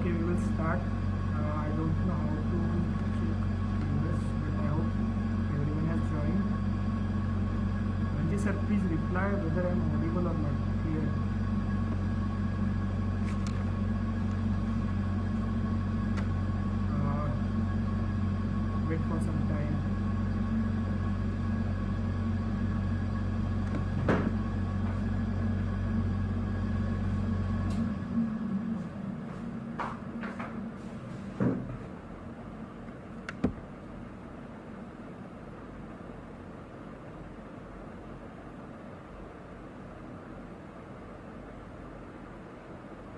Okay, we will start. I don't know how to check this, but I hope everyone has joined. Manji sir, please reply whether I am audible or not. Clear. Wait for some time.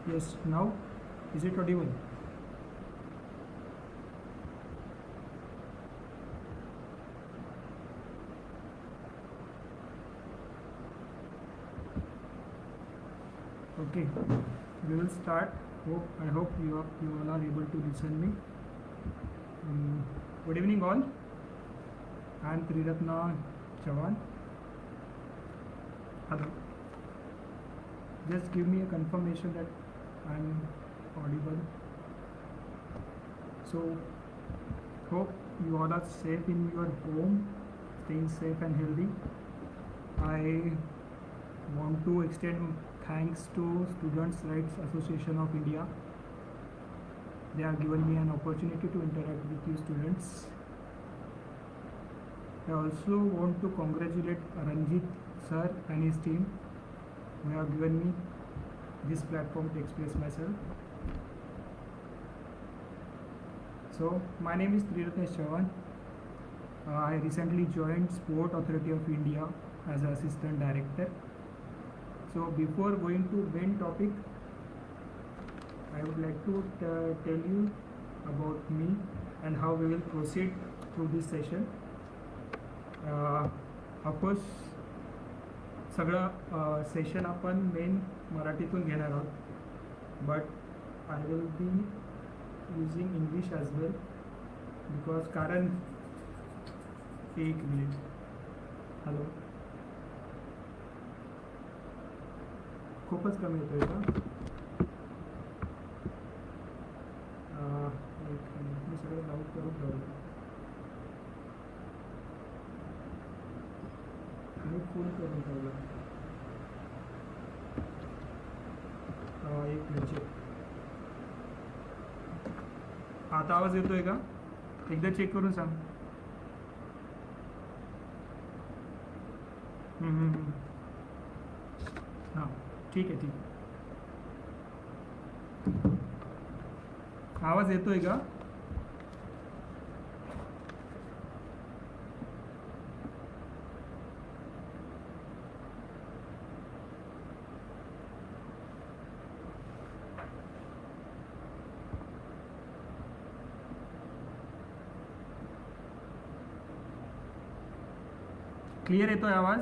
Yes, now is it audible? Okay, we will start. I hope you all are able to listen me. Good evening all. I am Triratna Chavan. Hello. Just give me a confirmation that I am audible. So hope you all are safe in your home, staying safe and healthy. I want to extend thanks to Students' Rights Association of India. They have given me an opportunity to interact with you students. I also want to congratulate Ranjit sir and his team who have given me this platform to express myself. So my name is Triratnesh Chavan. I recently joined Sport Authority of India as an assistant director. So before going to main topic, I would like to tell you about me and how we will proceed through this session. Of course, सगळं session आपण main मराठीतून घेणार आहोत, but I will be using English as well because कारण एक minute. Hello, खूपच कमी येतोय का? एक मिनिट, मी सगळं लाऊड करून ठेवलं. मी फुल करून ठेवलं. एक मिनिट. आता आवाज येतोय का? एकदा चेक करून सांग. हां, ठीक आहे. आवाज येतोय का? क्लियर येतोय आवाज?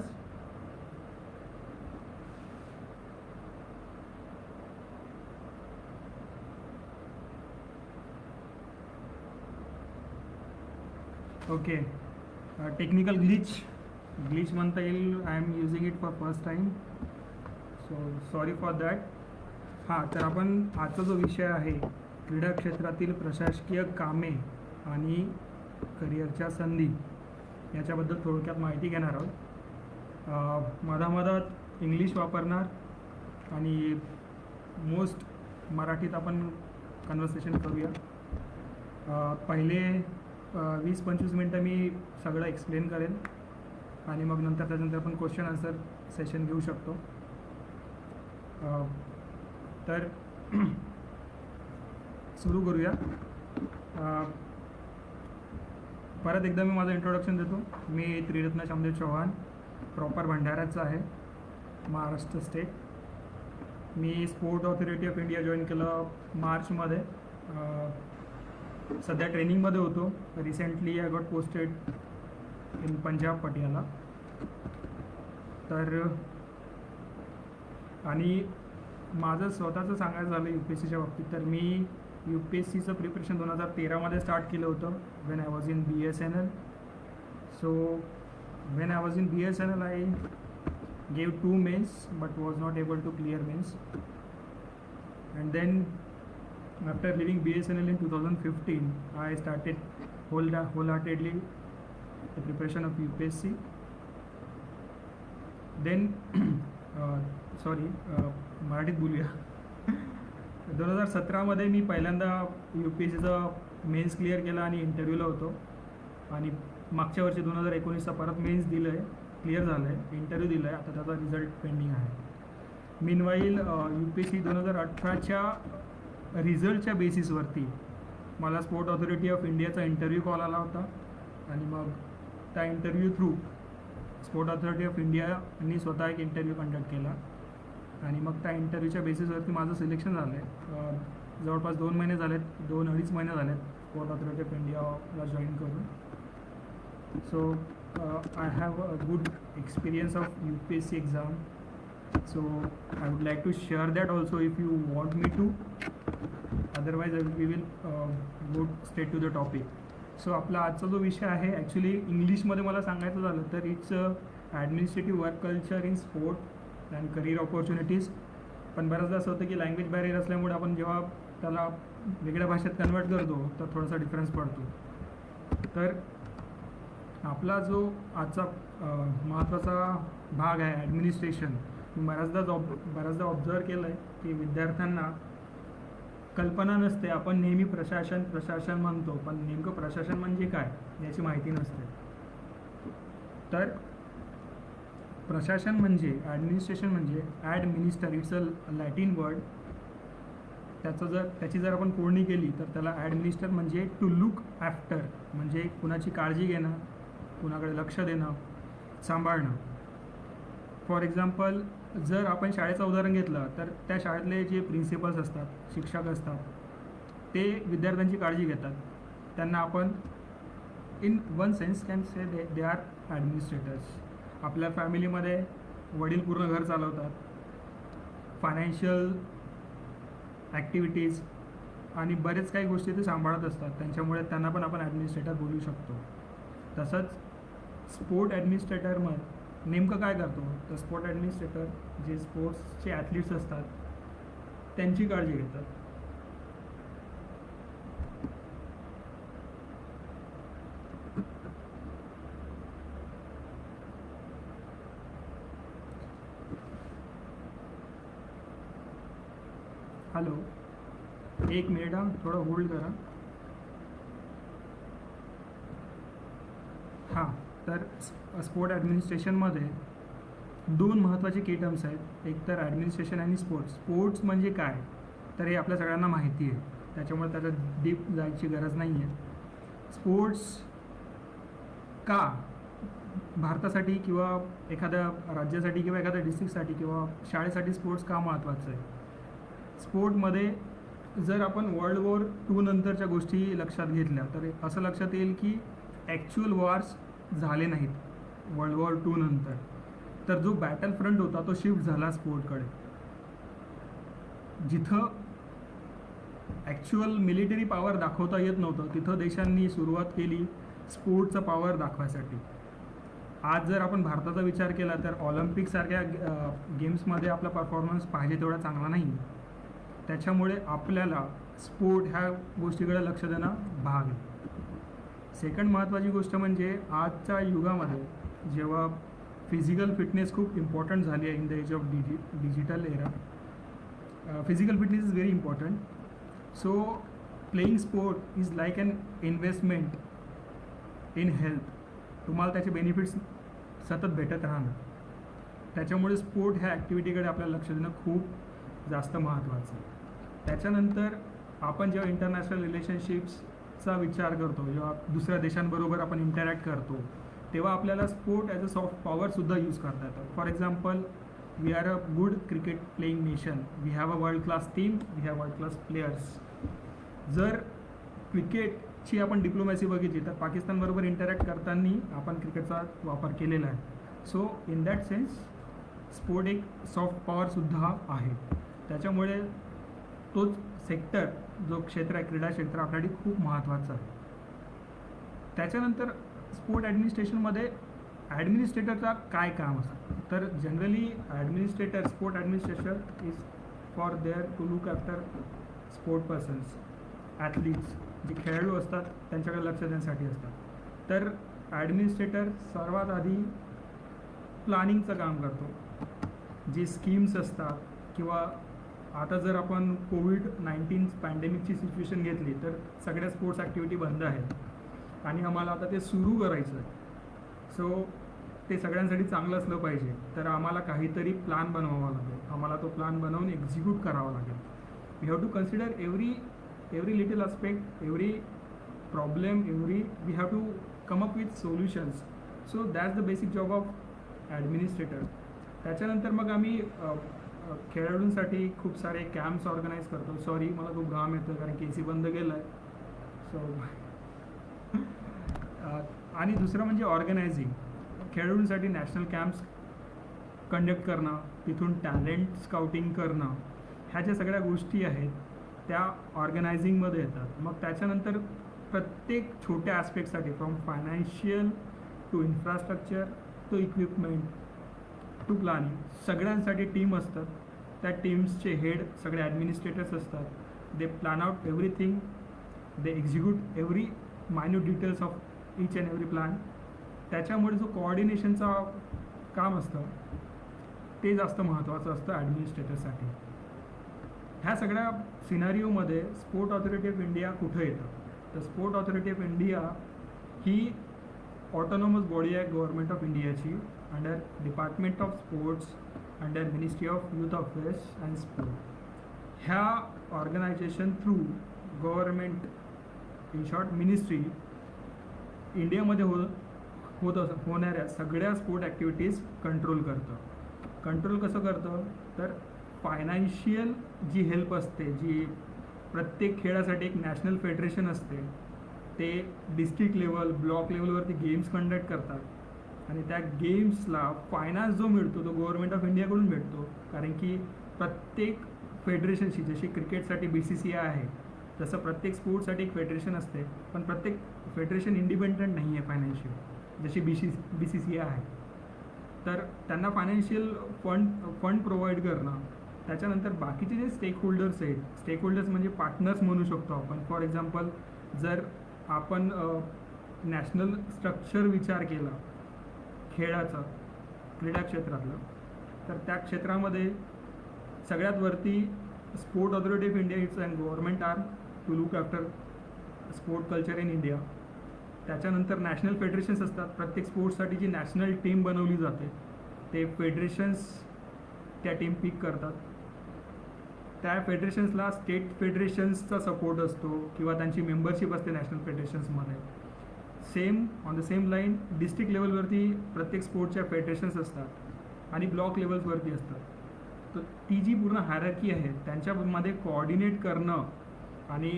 ओके, टेक्निकल ग्लिच म्हणता येईल. I am using it for first time, so sorry for that. हां, तर आपण आजचा जो विषय आहे क्रीडा क्षेत्रातील प्रशासकीय कामे आणि करिअरच्या संधी याच्याबद्दल थोडक्यात माहिती घेणार आहोत. मधामधात इंग्लिश वापरणार आणि मोस्ट मराठीत आपण कन्व्हर्सेशन करूया. पहिले 20-25 मिनटं मी सगळं एक्सप्लेन करेन आणि मग त्याच्यानंतर आपण क्वेश्चन आन्सर सेशन घेऊ शकतो. तर सुरू करूया. परत एकदा मी माझं इंट्रोडक्शन देतो. मी त्रिरत्न श्यामदेव चव्हाण, प्रॉपर भंडाऱ्याचा आहे, Maharashtra state. Me sport authority of India join केलं मार्चमध्ये. सध्या ट्रेनिंगमध्ये होतो. Recently I got posted in Punjab Patiala. तर आणि माझं स्वतःचं सांगायचं झालं यू पी एस सीच्या बाबतीत, तर मी यू पी एस सीचं प्रिपरेशन 2013मध्ये स्टार्ट केलं होतं when I was in BSNL. So when I was in BSNL I gave 2 mains but was not able to clear mains. And then After leaving BSNL in 2015, I started wholeheartedly the preparation of UPSC. Then मराठीत बोलूया. 2017मध्ये मी पहिल्यांदा UPSCचा men's clear केला आणि इंटरव्ह्यूला होतो. आणि मागच्या वर्षी 2019चा परत मेन्स दिलं आहे, क्लिअर झालं आहे, इंटरव्ह्यू दिला आहे, आता त्याचा रिझल्ट पेंडिंग आहे. मीनवाईल UPSC 2018च्या रिझल्टच्या बेसिसवरती मला स्पोर्ट ऑथॉरिटी ऑफ इंडियाचा इंटरव्ह्यू कॉल आला होता. आणि मग त्या interview through sport authority of इंडियानी स्वतः एक इंटरव्ह्यू कंडक्ट केला आणि मग त्या इंटरव्ह्यूच्या बेसिसवरती माझं सिलेक्शन झालं आहे. जवळपास 2 महिने झालेत, 2-2.5 महिने झालेत स्पोर्ट ऑथॉरिटी ऑफ इंडियाला जॉईन करून. So I have a good experience of UPSC exam. So I would like to share that also if you want me to. Otherwise we will go straight to the topic. So आपला आजचा जो विषय आहे actually इंग्लिशमध्ये मला सांगायचं झालं तर it's administrative work culture in sport and career opportunities. पण बऱ्याचदा असं होतं की लँग्वेज बॅरियर असल्यामुळे आपण जेव्हा त्याला वेगळ्या भाषेत कन्वर्ट करतो तर थोडासा डिफरन्स पडतो. तर आपला जो आजचा महत्त्वाचा भाग आहे ॲडमिनिस्ट्रेशन. मी बऱ्याचदा ऑब्झर्व केलं आहे की विद्यार्थ्यांना कल्पना नसते. आपण नेहमी प्रशासन म्हणतो, पण नेमकं प्रशासन म्हणजे काय याची माहिती नसते. तर प्रशासन म्हणजे ॲडमिनिस्ट्रेशन म्हणजे administer, it's a Latin word. त्याची जर आपण कोडणी केली तर त्याला ॲडमिनिस्टर म्हणजे टू लुक आफ्टर, म्हणजे कुणाची काळजी घेणं, कुणाकडे लक्ष देणं, सांभाळणं. फॉर एक्झाम्पल जर आपण शाळेचं उदाहरण घेतलं तर त्या शाळेतले जे प्रिन्सिपल्स असतात, शिक्षक असतात, ते विद्यार्थ्यांची काळजी घेतात. त्यांना आपण in one sense can say they are ॲडमिनिस्ट्रेटर्स. आपल्या फॅमिलीमध्ये वडील पूर्ण घर चालवतात, फायनान्शियल ॲक्टिव्हिटीज आणि बरेच काही गोष्टी ते सांभाळत असतात. त्यांच्यामुळे त्यांना पण आपण ॲडमिनिस्ट्रेटर बोलू शकतो. तसंच स्पोर्ट ॲडमिनिस्ट्रेटरमध्ये नेमकं काय करतो तर स्पोर्ट ॲडमिनिस्ट्रेटर जे स्पोर्ट्सचे ॲथलीट्स असतात त्यांची काळजी घेतात. हॅलो, 1 मिनिट हां, थोडं होल्ड करा. हां, तर स्पोर्ट ॲडमिनिस्ट्रेशनमध्ये 2 महत्त्वाचे की टर्म्स आहेत. एक तर ॲडमिनिस्ट्रेशन आणि स्पोर्ट्स. स्पोर्ट्स म्हणजे काय तर हे आपल्या सगळ्यांना माहिती आहे, त्याच्यामुळे त्याच्यात डीप जायची गरज नाही आहे. स्पोर्ट्स का भारतासाठी किंवा एखाद्या राज्यासाठी किंवा एखाद्या डिस्ट्रिक्टसाठी किंवा शाळेसाठी स्पोर्ट्स का महत्त्वाचं आहे. स्पोर्टमध्ये जर आपण वर्ल्ड वॉर II नंतरच्या गोष्टी लक्षात घेतल्या तर असं लक्षात येईल की ॲक्च्युअल वॉर्स झाले नाहीत वर्ल्ड वॉर II नंतर. तर जो बॅटल फ्रंट होता तो शिफ्ट झाला स्पोर्टकडे. जिथं ॲक्च्युअल मिलिटरी पॉवर दाखवता येत नव्हतं तिथं देशांनी सुरुवात केली स्पोर्टचा पॉवर दाखवायसाठी. आज जर आपण भारताचा विचार केला तर ऑलिम्पिकसारख्या गेम्समध्ये आपला परफॉर्मन्स पाहिजे तेवढा चांगला नाही. त्याच्यामुळे आपल्याला स्पोर्ट ह्या गोष्टीकडे लक्ष देणं भाग आहे. सेकंड महत्त्वाची गोष्ट म्हणजे आजच्या युगामध्ये जेव्हा फिजिकल फिटनेस खूप इम्पॉर्टंट झाली आहे in the age of digital era. Physical fitness is very important. So playing sport is like an investment in health. तुम्हाला त्याचे बेनिफिट्स सतत भेटत राहणार. त्याच्यामुळे स्पोर्ट ह्या ॲक्टिव्हिटीकडे आपल्याला लक्ष देणं खूप जास्त महत्त्वाचं आहे. त्याच्यानंतर आपण जेव्हा इंटरनॅशनल रिलेशनशिप्सचा विचार करतो, जेव्हा दुसऱ्या देशांबरोबर आपण इंटरॅक्ट करतो, तेव्हा आपल्याला स्पोर्ट ॲज अ सॉफ्ट पॉवरसुद्धा यूज करता येतं. For example, we are a good cricket playing nation, we have a world class team, we have world class players. जर क्रिकेटची आपण डिप्लोमॅसी बघितली तर पाकिस्तानबरोबर इंटरॅक्ट करताना आपण क्रिकेटचा वापर केलेला आहे. So in that sense sport एक सॉफ्ट पॉवरसुद्धा आहे. त्याच्यामुळे तोच सेक्टर जो क्षेत्र आहे, क्रीडा क्षेत्र आपल्यासाठी खूप महत्त्वाचं आहे. त्याच्यानंतर स्पोर्ट ॲडमिनिस्ट्रेशनमध्ये ॲडमिनिस्ट्रेटरचा काय काम असतं तर generally administrator, sport administrator is for there to look after sport persons, athletes जे खेळाडू असतात त्यांच्याकडे लक्ष देण्यासाठी असतात. तर ॲडमिनिस्ट्रेटर सर्वात आधी प्लॅनिंगचं काम करतो. जे स्कीम्स असतात किंवा आता जर आपण कोविड-19 पॅन्डेमिकची सिच्युएशन घेतली तर सगळ्या स्पोर्ट्स ॲक्टिव्हिटी बंद आहेत आणि आम्हाला आता ते सुरू करायचं आहे. सो ते सगळ्यांसाठी चांगलं असलं पाहिजे, तर आम्हाला काहीतरी प्लॅन बनवावा लागेल. आम्हाला तो प्लॅन बनवून एक्झिक्यूट करावा लागेल. We have to consider every little aspect, every problem, we have to come up with solutions. So that's the basic job of administrator. त्याच्यानंतर मग आम्ही खेळाडूंसाठी खूप सारे कॅम्प्स ऑर्गनाईज करतो. सॉरी मला खूप घाम येतो कारण के सी बंद केलं आहे. सो आणि दुसरं म्हणजे ऑर्गनायझिंग. खेळाडूंसाठी नॅशनल कॅम्प्स कंडक्ट करणं, तिथून टॅलेंट स्काउटिंग करणं, ह्या ज्या सगळ्या गोष्टी आहेत त्या ऑर्गनायझिंगमध्ये येतात. मग त्याच्यानंतर प्रत्येक छोट्या ॲस्पेक्टसाठी, from financial to infrastructure to equipment to planning, सगळ्यांसाठी टीम असतात. त्या टीम्सचे हेड सगळे ॲडमिनिस्ट्रेटर्स असतात. They plan out everything, they execute every minute details of each and every plan. त्याच्यामुळे जो कोऑर्डिनेशनचा काम असतं ते जास्त महत्त्वाचं असतं ॲडमिनिस्ट्रेटरसाठी. ह्या सगळ्या सिनारिओमध्ये स्पोर्ट ऑथॉरिटी ऑफ इंडिया कुठं येतं? तर स्पोर्ट ऑथॉरिटी ऑफ इंडिया ही ऑटोनॉमस बॉडी आहे गव्हर्नमेंट ऑफ इंडियाची, under department of sports, under ministry of youth affairs and sport. ह्या organisation through government, in short ministry, इंडियामध्ये होणाऱ्या सगळ्या स्पोर्ट ॲक्टिव्हिटीज कंट्रोल करतं. कंट्रोल कसं करतं? तर फायनान्शियल जी हेल्प असते, जी प्रत्येक खेळासाठी एक नॅशनल फेडरेशन असते, ते डिस्ट्रिक्ट लेवल, ब्लॉक लेवलवरती गेम्स कंडक्ट करतात आणि त्या गेम्सला फायनान्स जो मिळतो तो गव्हर्नमेंट ऑफ इंडियाकडून भेटतो. कारण की प्रत्येक फेडरेशनशी, जशी क्रिकेटसाठी BCCI आहे तसं प्रत्येक स्पोर्ट्ससाठी एक फेडरेशन असते, पण प्रत्येक फेडरेशन इंडिपेंडंट नाही आहे फायनान्शियल, जशी BCCI आहे. तर त्यांना फायनान्शियल फंड प्रोव्हाइड करणं. त्याच्यानंतर बाकीचे जे स्टेक होल्डर्स आहेत, स्टेक होल्डर्स म्हणजे पार्टनर्स म्हणू शकतो आपण. फॉर एक्झाम्पल, जर आपण नॅशनल स्ट्रक्चर विचार केला खेळाचा, क्रीडा क्षेत्रातलं, तर त्या क्षेत्रामध्ये सगळ्यात वरती sport authority of India it's and government arm to look after sport culture in India. त्याच्यानंतर नॅशनल फेडरेशन्स असतात. प्रत्येक स्पोर्ट्ससाठी जी नॅशनल टीम बनवली जाते ते फेडरेशन्स त्या टीम पिक करतात. त्या फेडरेशन्सला स्टेट फेडरेशन्सचा सपोर्ट असतो किंवा त्यांची मेंबरशिप असते नॅशनल फेडरेशन्समध्ये. Same on the same line district लेवलवरती प्रत्येक स्पोर्टच्या फेडरेशन्स असतात आणि ब्लॉक लेवल्सवरती असतात. तर ती जी पूर्ण हायरार्की आहे त्यांच्यामध्ये कोऑर्डिनेट करणं आणि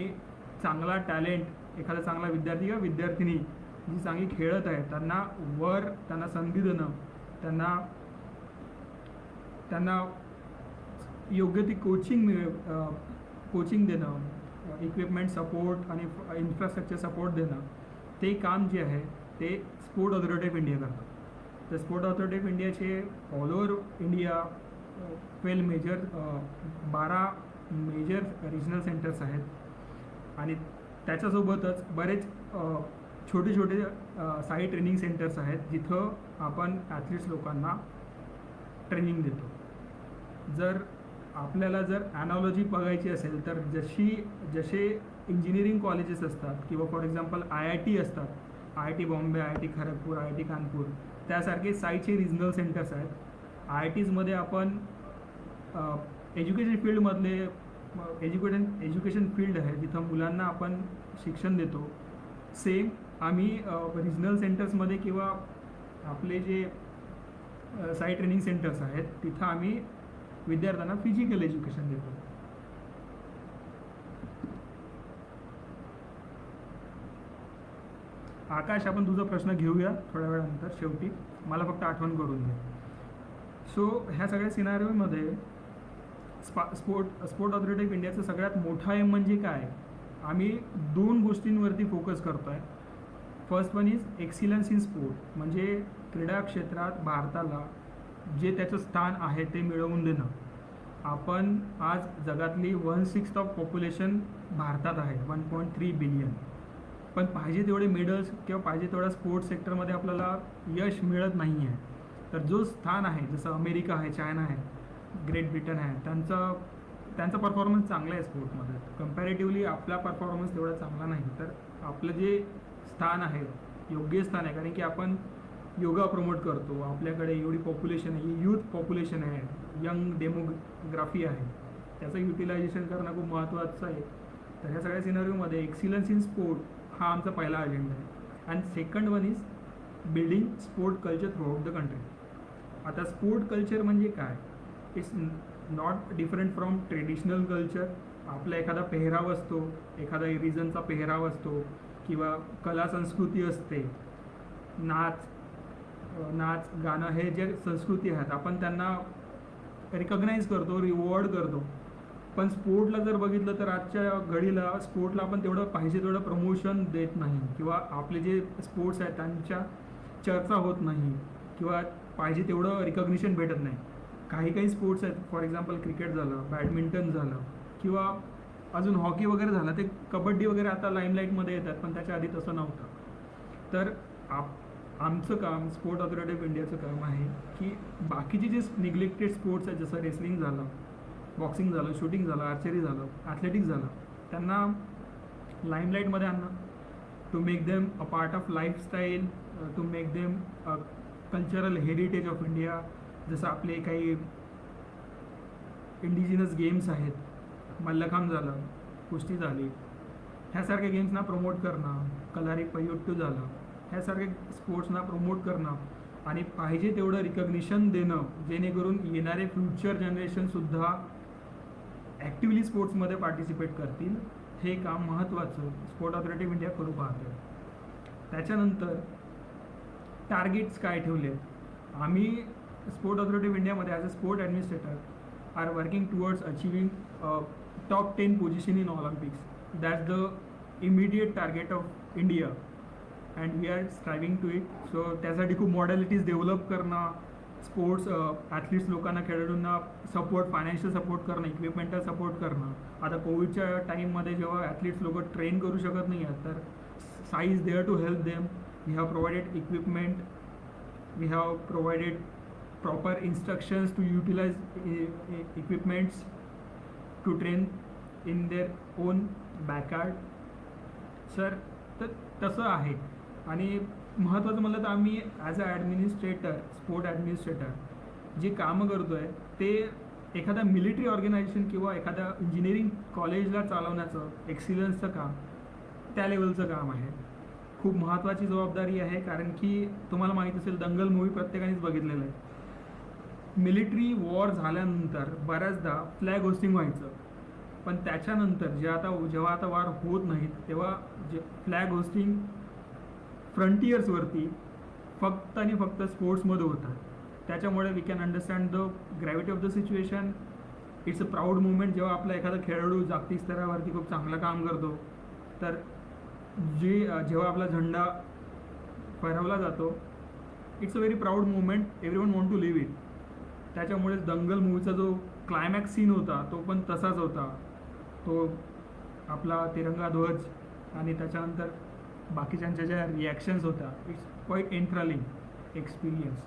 चांगला टॅलेंट, एखादा चांगला विद्यार्थी किंवा विद्यार्थिनी जी चांगली खेळत आहे त्यांना संधी देणं, त्यांना योग्य ती कोचिंग देणं, इक्विपमेंट सपोर्ट आणि इन्फ्रास्ट्रक्चर सपोर्ट देणं, ते काम जे आहे ते स्पोर्ट ऑथॉरिटी ऑफ इंडिया करतात. तर स्पोर्ट ऑथॉरिटी ऑफ इंडियाचे all over India 12 major regional centres आहेत आणि त्याच्यासोबतच बरेच छोटे साई ट्रेनिंग सेंटर्स आहेत जिथं आपण ॲथलीट्स लोकांना ट्रेनिंग देतो. जर आपल्याला ॲनॉलॉजी बघायची असेल तर जसे इंजिनिअरिंग कॉलेजेस असतात किंवा फॉर एक्झाम्पल IIT असतात, IIT Bombay, IIT Kharagpur, IIT Kanpur, त्यासारखे साईचे रिजनल सेंटर्स आहेत. IITsमध्ये आपण एज्युकेशन फील्डमधले एज्युकेशन फील्ड आहे जिथं मुलांना आपण शिक्षण देतो. सेम आम्ही रिजनल सेंटर्समध्ये किंवा आपले जे साई ट्रेनिंग सेंटर्स आहेत तिथं आम्ही विद्यार्थ्यांना फिजिकल एज्युकेशन देतो. आकाश, आपण तुझा प्रश्न घेऊया थोड्या वेळानंतर, शेवटी मला फक्त आठवण करून दे. सो ह्या सगळ्या सिनारिओमध्ये स्पोर्ट ऑथॉरिटी ऑफ इंडियाचं सगळ्यात मोठा एम म्हणजे काय? आम्ही 2 गोष्टींवरती फोकस करतो आहे. First one is excellence in sport, म्हणजे क्रीडा क्षेत्रात भारताला जे त्याचं स्थान आहे ते मिळवून देणं. आपण आज जगातली 1/6 ऑफ पॉप्युलेशन भारतात आहे, 1.3 बिलियन. पण पाहिजे तेवढे मेडल्स किंवा पाहिजे तेवढ्या स्पोर्ट्स सेक्टरमध्ये आपल्याला यश मिळत नाही आहे. तर जो स्थान आहे, जसं अमेरिका आहे, चायना आहे, ग्रेट ब्रिटन आहे, त्यांचा परफॉर्मन्स चांगला आहे स्पोर्ट्समध्ये. कम्पॅरेटिव्हली आपला परफॉर्मन्स तेवढा चांगला नाही. तर आपलं जे स्थान आहे योग्य स्थान आहे, कारण की आपण योगा प्रमोट करतो, आपल्याकडे एवढी पॉप्युलेशन आहे, यूथ पॉप्युलेशन आहे, यंग डेमोग्राफी आहे, त्याचं युटिलायझेशन करणं खूप महत्त्वाचं आहे. तर ह्या सगळ्या सिनॅरिओमध्ये एक्सिलन्स इन स्पोर्ट हा आमचा पहिला अजेंडा आहे. And second one is building sport culture through out the country. आता स्पोर्ट कल्चर म्हणजे काय? It's not different from traditional culture. आपला एखादा पेहराव असतो, एखादा रिजनचा पेहराव असतो किंवा कला संस्कृती असते, नाच गाणं हे जे संस्कृती आहेत आपण त्यांना रिकग्नाईज करतो, रिवॉर्ड करतो. पण स्पोर्टला जर बघितलं तर आजच्या घडीला स्पोर्टला आपण तेवढं पाहिजे तेवढं प्रमोशन देत नाही किंवा आपले जे स्पोर्ट्स आहेत त्यांच्या चर्चा होत नाही किंवा पाहिजे तेवढं रिकग्निशन भेटत नाही. काही स्पोर्ट्स आहेत, फॉर एक्झाम्पल क्रिकेट झालं, बॅडमिंटन झालं किंवा अजून हॉकी वगैरे झालं, ते कबड्डी वगैरे आता लाईमलाईटमध्ये येतात, पण त्याच्या आधी तसं नव्हतं. तर आमचं काम, स्पोर्ट ऑथॉरिटी ऑफ इंडियाचं काम आहे की बाकीचे जे निग्लेक्टेड स्पोर्ट्स आहेत, जसं रेसलिंग झालं, बॉक्सिंग झालं, शूटिंग झालं, आर्चरी झालं, ॲथलेटिक्स झालं, त्यांना लाईमलाईटमध्ये आणणं, to make them a part of lifestyle, to make them a cultural heritage of India. जसं आपले काही इंडिजिनस गेम्स आहेत, मल्लखांब झालं, कुस्ती झाली, ह्यासारख्या गेम्सना प्रमोट करणं, कलारीपयट्टू झालं, ह्यासारखे स्पोर्ट्सना प्रमोट करणं आणि पाहिजे तेवढं रिकग्निशन देणं, जेणेकरून येणारे फ्युचर जनरेशनसुद्धा ॲक्टिव्हली स्पोर्ट्समध्ये पार्टिसिपेट करतील. हे काम महत्त्वाचं स्पोर्ट ऑथॉरिटी ऑफ इंडिया करू पाहते. त्याच्यानंतर टार्गेट्स काय ठेवले आहेत? आम्ही स्पोर्ट ऑथॉरिटी ऑफ इंडियामध्ये as a sport administrator are working towards achieving top 10 position in Olympics. That's the immediate target of India and we are striving to it. So त्यासाठी खूप मॉडॅलिटीज डेव्हलप करणं, sports athletes लोकांना, खेळाडूंना support, financial support करणं, इक्विपमेंटल support करणं. आता कोविडच्या टाईममध्ये जेव्हा ॲथलीट्स लोक ट्रेन करू शकत नाही आहेत, तर SAI is there to help them. We have provided equipment, we have provided proper instructions to utilise equipments to train in their own backyard. Sir, तर तसं आहे. आणि महत्त्वाचं म्हटलं तर आम्ही as a administrator, sport administrator जे कामं करतो आहे ते एखाद्या मिलिटरी ऑर्गनायझेशन किंवा एखाद्या इंजिनिअरिंग कॉलेजला चालवण्याचं, एक्सिलन्सचं काम, त्या लेवलचं काम आहे. खूप महत्त्वाची जबाबदारी आहे, कारण की तुम्हाला माहीत असेल दंगल मूवी प्रत्येकानेच बघितलेलं आहे. मिलिटरी वॉर झाल्यानंतर बऱ्याचदा फ्लॅग होस्टिंग व्हायचं, पण त्याच्यानंतर जेव्हा आता वार होत नाहीत तेव्हा जे फ्लॅग होस्टिंग फ्रंटियर्सवरती फक्त आणि फक्त स्पोर्ट्समध्ये होतात. त्याच्यामुळे we can understand the gravity of the situation. It's a proud movement जेव्हा आपला एखादा खेळाडू जागतिक स्तरावरती खूप चांगलं काम करतो. तर जेव्हा आपला झेंडा फहरवला जातो, it's a very proud movement, everyone want to live it. त्याच्यामुळेच दंगल मूवीचा जो क्लायमॅक्स सीन होता तो पण तसाच होता. तो आपला तिरंगा ध्वज आणि त्याच्यानंतर बाकीच्यांच्या ज्या रिॲक्शन्स होत्या, इट्स क्वाईट एन्थ्रलिंग एक्सपिरियन्स.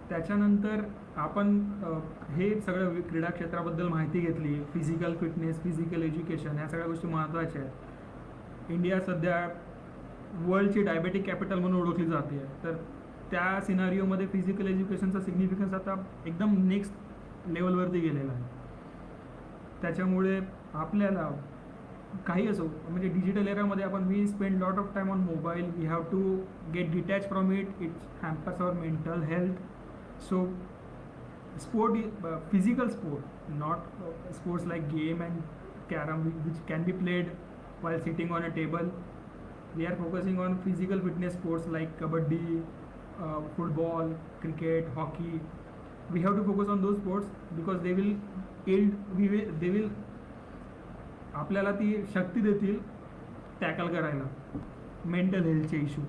त्याच्यानंतर आपण हे सगळं क्रीडा क्षेत्राबद्दल माहिती घेतली. फिजिकल फिटनेस, फिजिकल एज्युकेशन, ह्या सगळ्या गोष्टी महत्त्वाच्या आहेत. इंडिया सध्या वर्ल्डची डायबेटिक कॅपिटल म्हणून ओळखली जाते. तर त्या सिनारिओमध्ये फिजिकल एज्युकेशनचा सिग्निफिकन्स आता एकदम नेक्स्ट लेवलवरती गेलेला आहे. त्याच्यामुळे आपल्याला काही असो, म्हणजे डिजिटल एरामध्ये आपण we spend lot of time on mobile, we have to get detach from it, it's hampers our mental health. So sport is physical sport, not sports like game and carom which can be played while sitting on a table. We are focusing on physical fitness sports like kabaddi, football, cricket, hockey. We have to focus on those sports because they will आपल्याला ती शक्ती देतील tackle करायला mental हेल्थचे issue.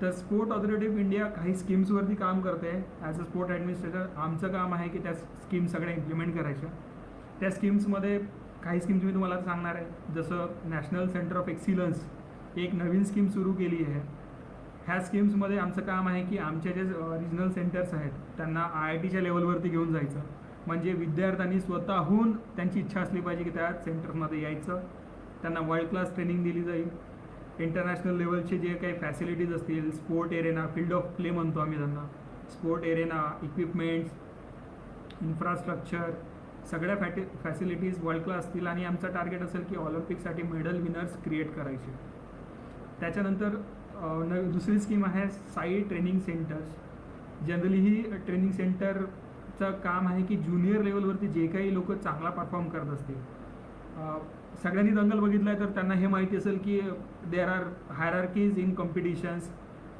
तर sport authority of India काही स्कीम्सवरती काम करते as a sport administrator. आमचं काम आहे की त्या स्कीम सगळ्या इम्प्लिमेंट करायच्या. त्या स्कीम्समध्ये काही स्कीम्स मी तुम्हाला सांगणार आहे. जसं नॅशनल सेंटर ऑफ एक्सिलन्स एक नवीन स्कीम सुरू केली आहे. ह्या स्कीम्समध्ये आमचं काम आहे की आमचे जे रिजनल सेंटर्स आहेत त्यांना IITच्या लेवलवरती घेऊन जायचं. म्हणजे विद्यार्थ्यांनी स्वतःहून त्यांची इच्छा असली पाहिजे की त्या सेंटर्समध्ये यायचं. त्यांना वर्ल्ड क्लास ट्रेनिंग दिली जाईल. इंटरनॅशनल लेवलचे जे काही फॅसिलिटीज असतील, sport arena, field of play म्हणतो आम्ही त्यांना, स्पोर्ट एरेना, इक्विपमेंट्स, इन्फ्रास्ट्रक्चर, सगळ्या फॅसिलिटीज वर्ल्ड क्लास असतील. आणि आमचा टार्गेट असेल की ऑलिम्पिकसाठी मेडल विनर्स क्रिएट करायचे. त्याच्यानंतर दुसरी स्कीम आहे साई ट्रेनिंग सेंटर्स. जनरली ही ट्रेनिंग सेंटरचं काम आहे की ज्युनियर लेवलवरती जे काही लोक चांगला परफॉर्म करत असतील, सगळ्यांनी दंगल बघितला आहे तर त्यांना हे माहिती असेल की there are hierarchies in competitions.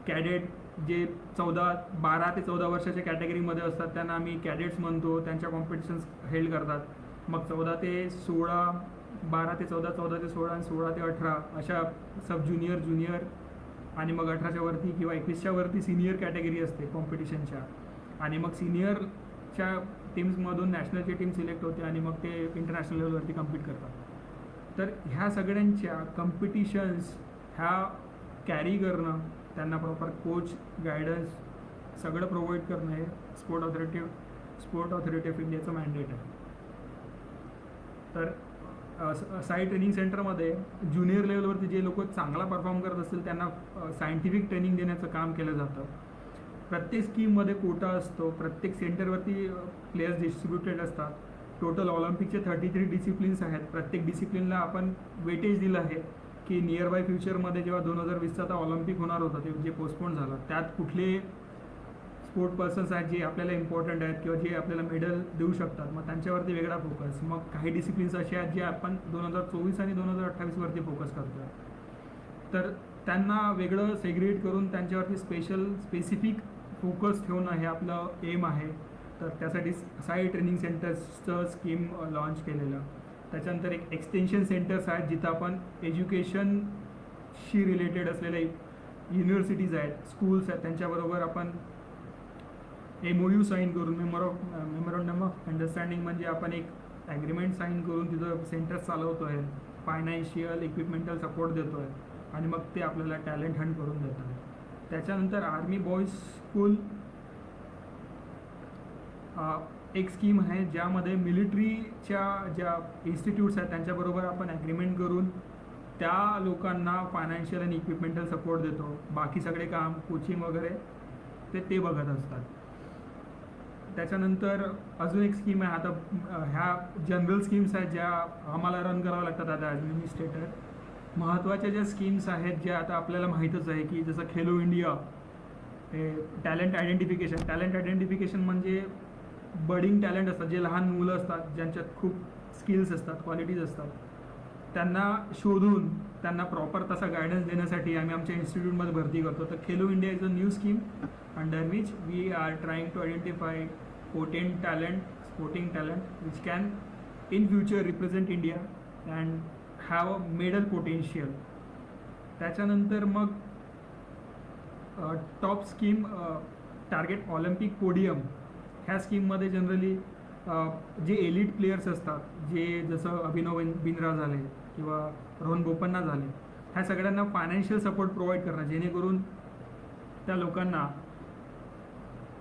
Cadet जे 12 ते 14 वर्षाच्या कॅटेगरीमध्ये असतात त्यांना आम्ही कॅडेट्स म्हणतो. त्यांच्या कॉम्पिटिशन्स हेल्ड करतात. मग 14 ते 16, 12 ते 14, 14 ते 16 आणि 16 ते 18 अशा सब ज्युनियर आणि मग 18च्या वरती किंवा 21च्या वरती सिनियर कॅटेगरी असते कॉम्पिटिशनच्या. आणि मग सिनियरच्या टीम्समधून नॅशनलची टीम सिलेक्ट होते आणि मग ते इंटरनॅशनल लेवलवरती कम्पीट करतात. तर ह्या सगळ्यांच्या कम्पिटिशन्स ह्या कॅरी करणं, त्यांना प्रॉपर कोच, गायडन्स सगळं प्रोव्हाइड करणं हे स्पोर्ट ऑथॉरिटी ऑफ इंडियाचं मॅन्डेट आहे. तर साई ट्रेनिंग सेंटरमध्ये ज्युनियर लेवलवरती जे लोक चांगला परफॉर्म करत असतील त्यांना सायंटिफिक ट्रेनिंग देण्याचं काम केलं जातं. प्रत्येक स्कीममध्ये कोटा असतो. प्रत्येक सेंटरवरती प्लेयर्स डिस्ट्रीब्युटेड असतात. टोटल ऑलिम्पिकचे 33 डिसिप्लिन्स आहेत. प्रत्येक डिसिप्लिनला आपण वेटेज दिलं आहे की नियर बाय फ्युचरमध्ये जेव्हा 2020चा आता ऑलिम्पिक होणार होतं ते जे पोस्टपोन झालं, त्यात कुठले स्पोर्ट पर्सन्स आहेत जे आपल्याला इम्पॉर्टंट आहेत किंवा जे आपल्याला मेडल देऊ शकतात, मग त्यांच्यावरती वेगळा फोकस. मग काही डिसिप्लिन्स असे आहेत जे आपण 2024 आणि 2028वरती फोकस करतो आहे. तर त्यांना वेगळं सेग्रिगेट करून त्यांच्यावरती स्पेसिफिक फोकस ठेवणं हे आपलं एम आहे. तर त्यासाठी साई ट्रेनिंग सेंटर्सचं स्कीम लॉन्च केलेलं. त्याच्यानंतर एक एक्सटेन्शन सेंटर्स आहेत जिथं आपण एज्युकेशनशी रिलेटेड असलेले युनिव्हर्सिटीज आहेत, स्कूल्स आहेत, त्यांच्याबरोबर आपण MOU साईन करून मेमोरंडम ऑफ अंडरस्टँडिंग म्हणजे आपण एक ॲग्रीमेंट साईन करून तिथं सेंटर्स चालवतो आहे, फायनान्शियल इक्विपमेंटल सपोर्ट देतो आहे आणि मग ते आपल्याला टॅलेंट हंट करून देत आहे. त्याच्यानंतर आर्मी बॉईज स्कूल एक स्कीम आहे ज्यामध्ये मिलिटरीच्या ज्या इन्स्टिट्यूट्स आहेत त्यांच्याबरोबर आपण ॲग्रीमेंट करून त्या लोकांना फायनान्शियल आणि इक्विपमेंटल सपोर्ट देतो. बाकी सगळे काम कोचिंग वगैरे ते बघत असतात. त्याच्यानंतर अजून एक स्कीम आहे. आता ह्या जनरल स्कीम्स आहेत ज्या आम्हाला रन कराव्या लागतात आता ॲडमिनिस्ट्रेटर. महत्त्वाच्या ज्या स्कीम्स आहेत ज्या आता आपल्याला माहीतच आहे की जसं खेलो इंडिया, हे टॅलेंट आयडेंटिफिकेशन म्हणजे बडिंग टॅलेंट असतात, जे लहान मुलं असतात ज्यांच्यात खूप स्किल्स असतात, क्वालिटीज असतात, त्यांना शोधून त्यांना प्रॉपर तसा गायडन्स देण्यासाठी आम्ही आमच्या इन्स्टिट्यूटमध्ये भरती करतो. तर Khelo India is a new scheme under which we are trying to identify potent talent, sporting talent which can in future represent India and have a medal potential. त्याच्यानंतर मग top scheme target Olympic podium. ह्या स्कीममध्ये generally जे elite players असतात, जे जसं अभिनव बिंद्रा झाले किंवा रोहन बोपन्ना झाले, ह्या सगळ्यांना फायनान्शियल सपोर्ट प्रोव्हाइड करणं जेणेकरून त्या लोकांना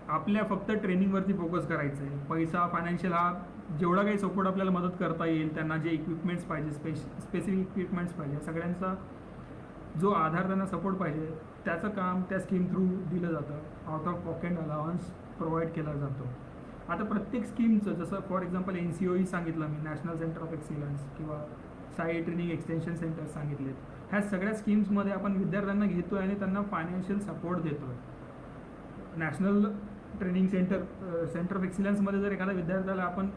आपल्या फक्त ट्रेनिंगवरती फोकस करायचं आहे. पैसा, फायनान्शियल हा जेवढा काही सपोर्ट आपल्याला मदत करता येईल, त्यांना जे इक्विपमेंट्स पाहिजे, स्पेसिफिक इक्विपमेंट्स पाहिजे, सगळ्यांचा जो आधार त्यांना सपोर्ट पाहिजे त्याचं काम त्या स्कीम थ्रू दिलं जातं. Out of pocket allowance provide केला जातो. आता प्रत्येक स्कीमचं जसं फॉर एक्झाम्पल NCOE सांगितलं मी, नॅशनल सेंटर ऑफ एक्सिलन्स किंवा साई ट्रेनिंग एक्सटेन्शन सेंटर्स सांगितलेत, ह्या सगळ्या स्कीम्समध्ये आपण विद्यार्थ्यांना घेतो आहे आणि त्यांना फायनान्शियल सपोर्ट देतो आहे. नॅशनल ट्रेनिंग सेंटर ऑफ एक्सिलन्समध्ये जर एखाद्या विद्यार्थ्याला आपण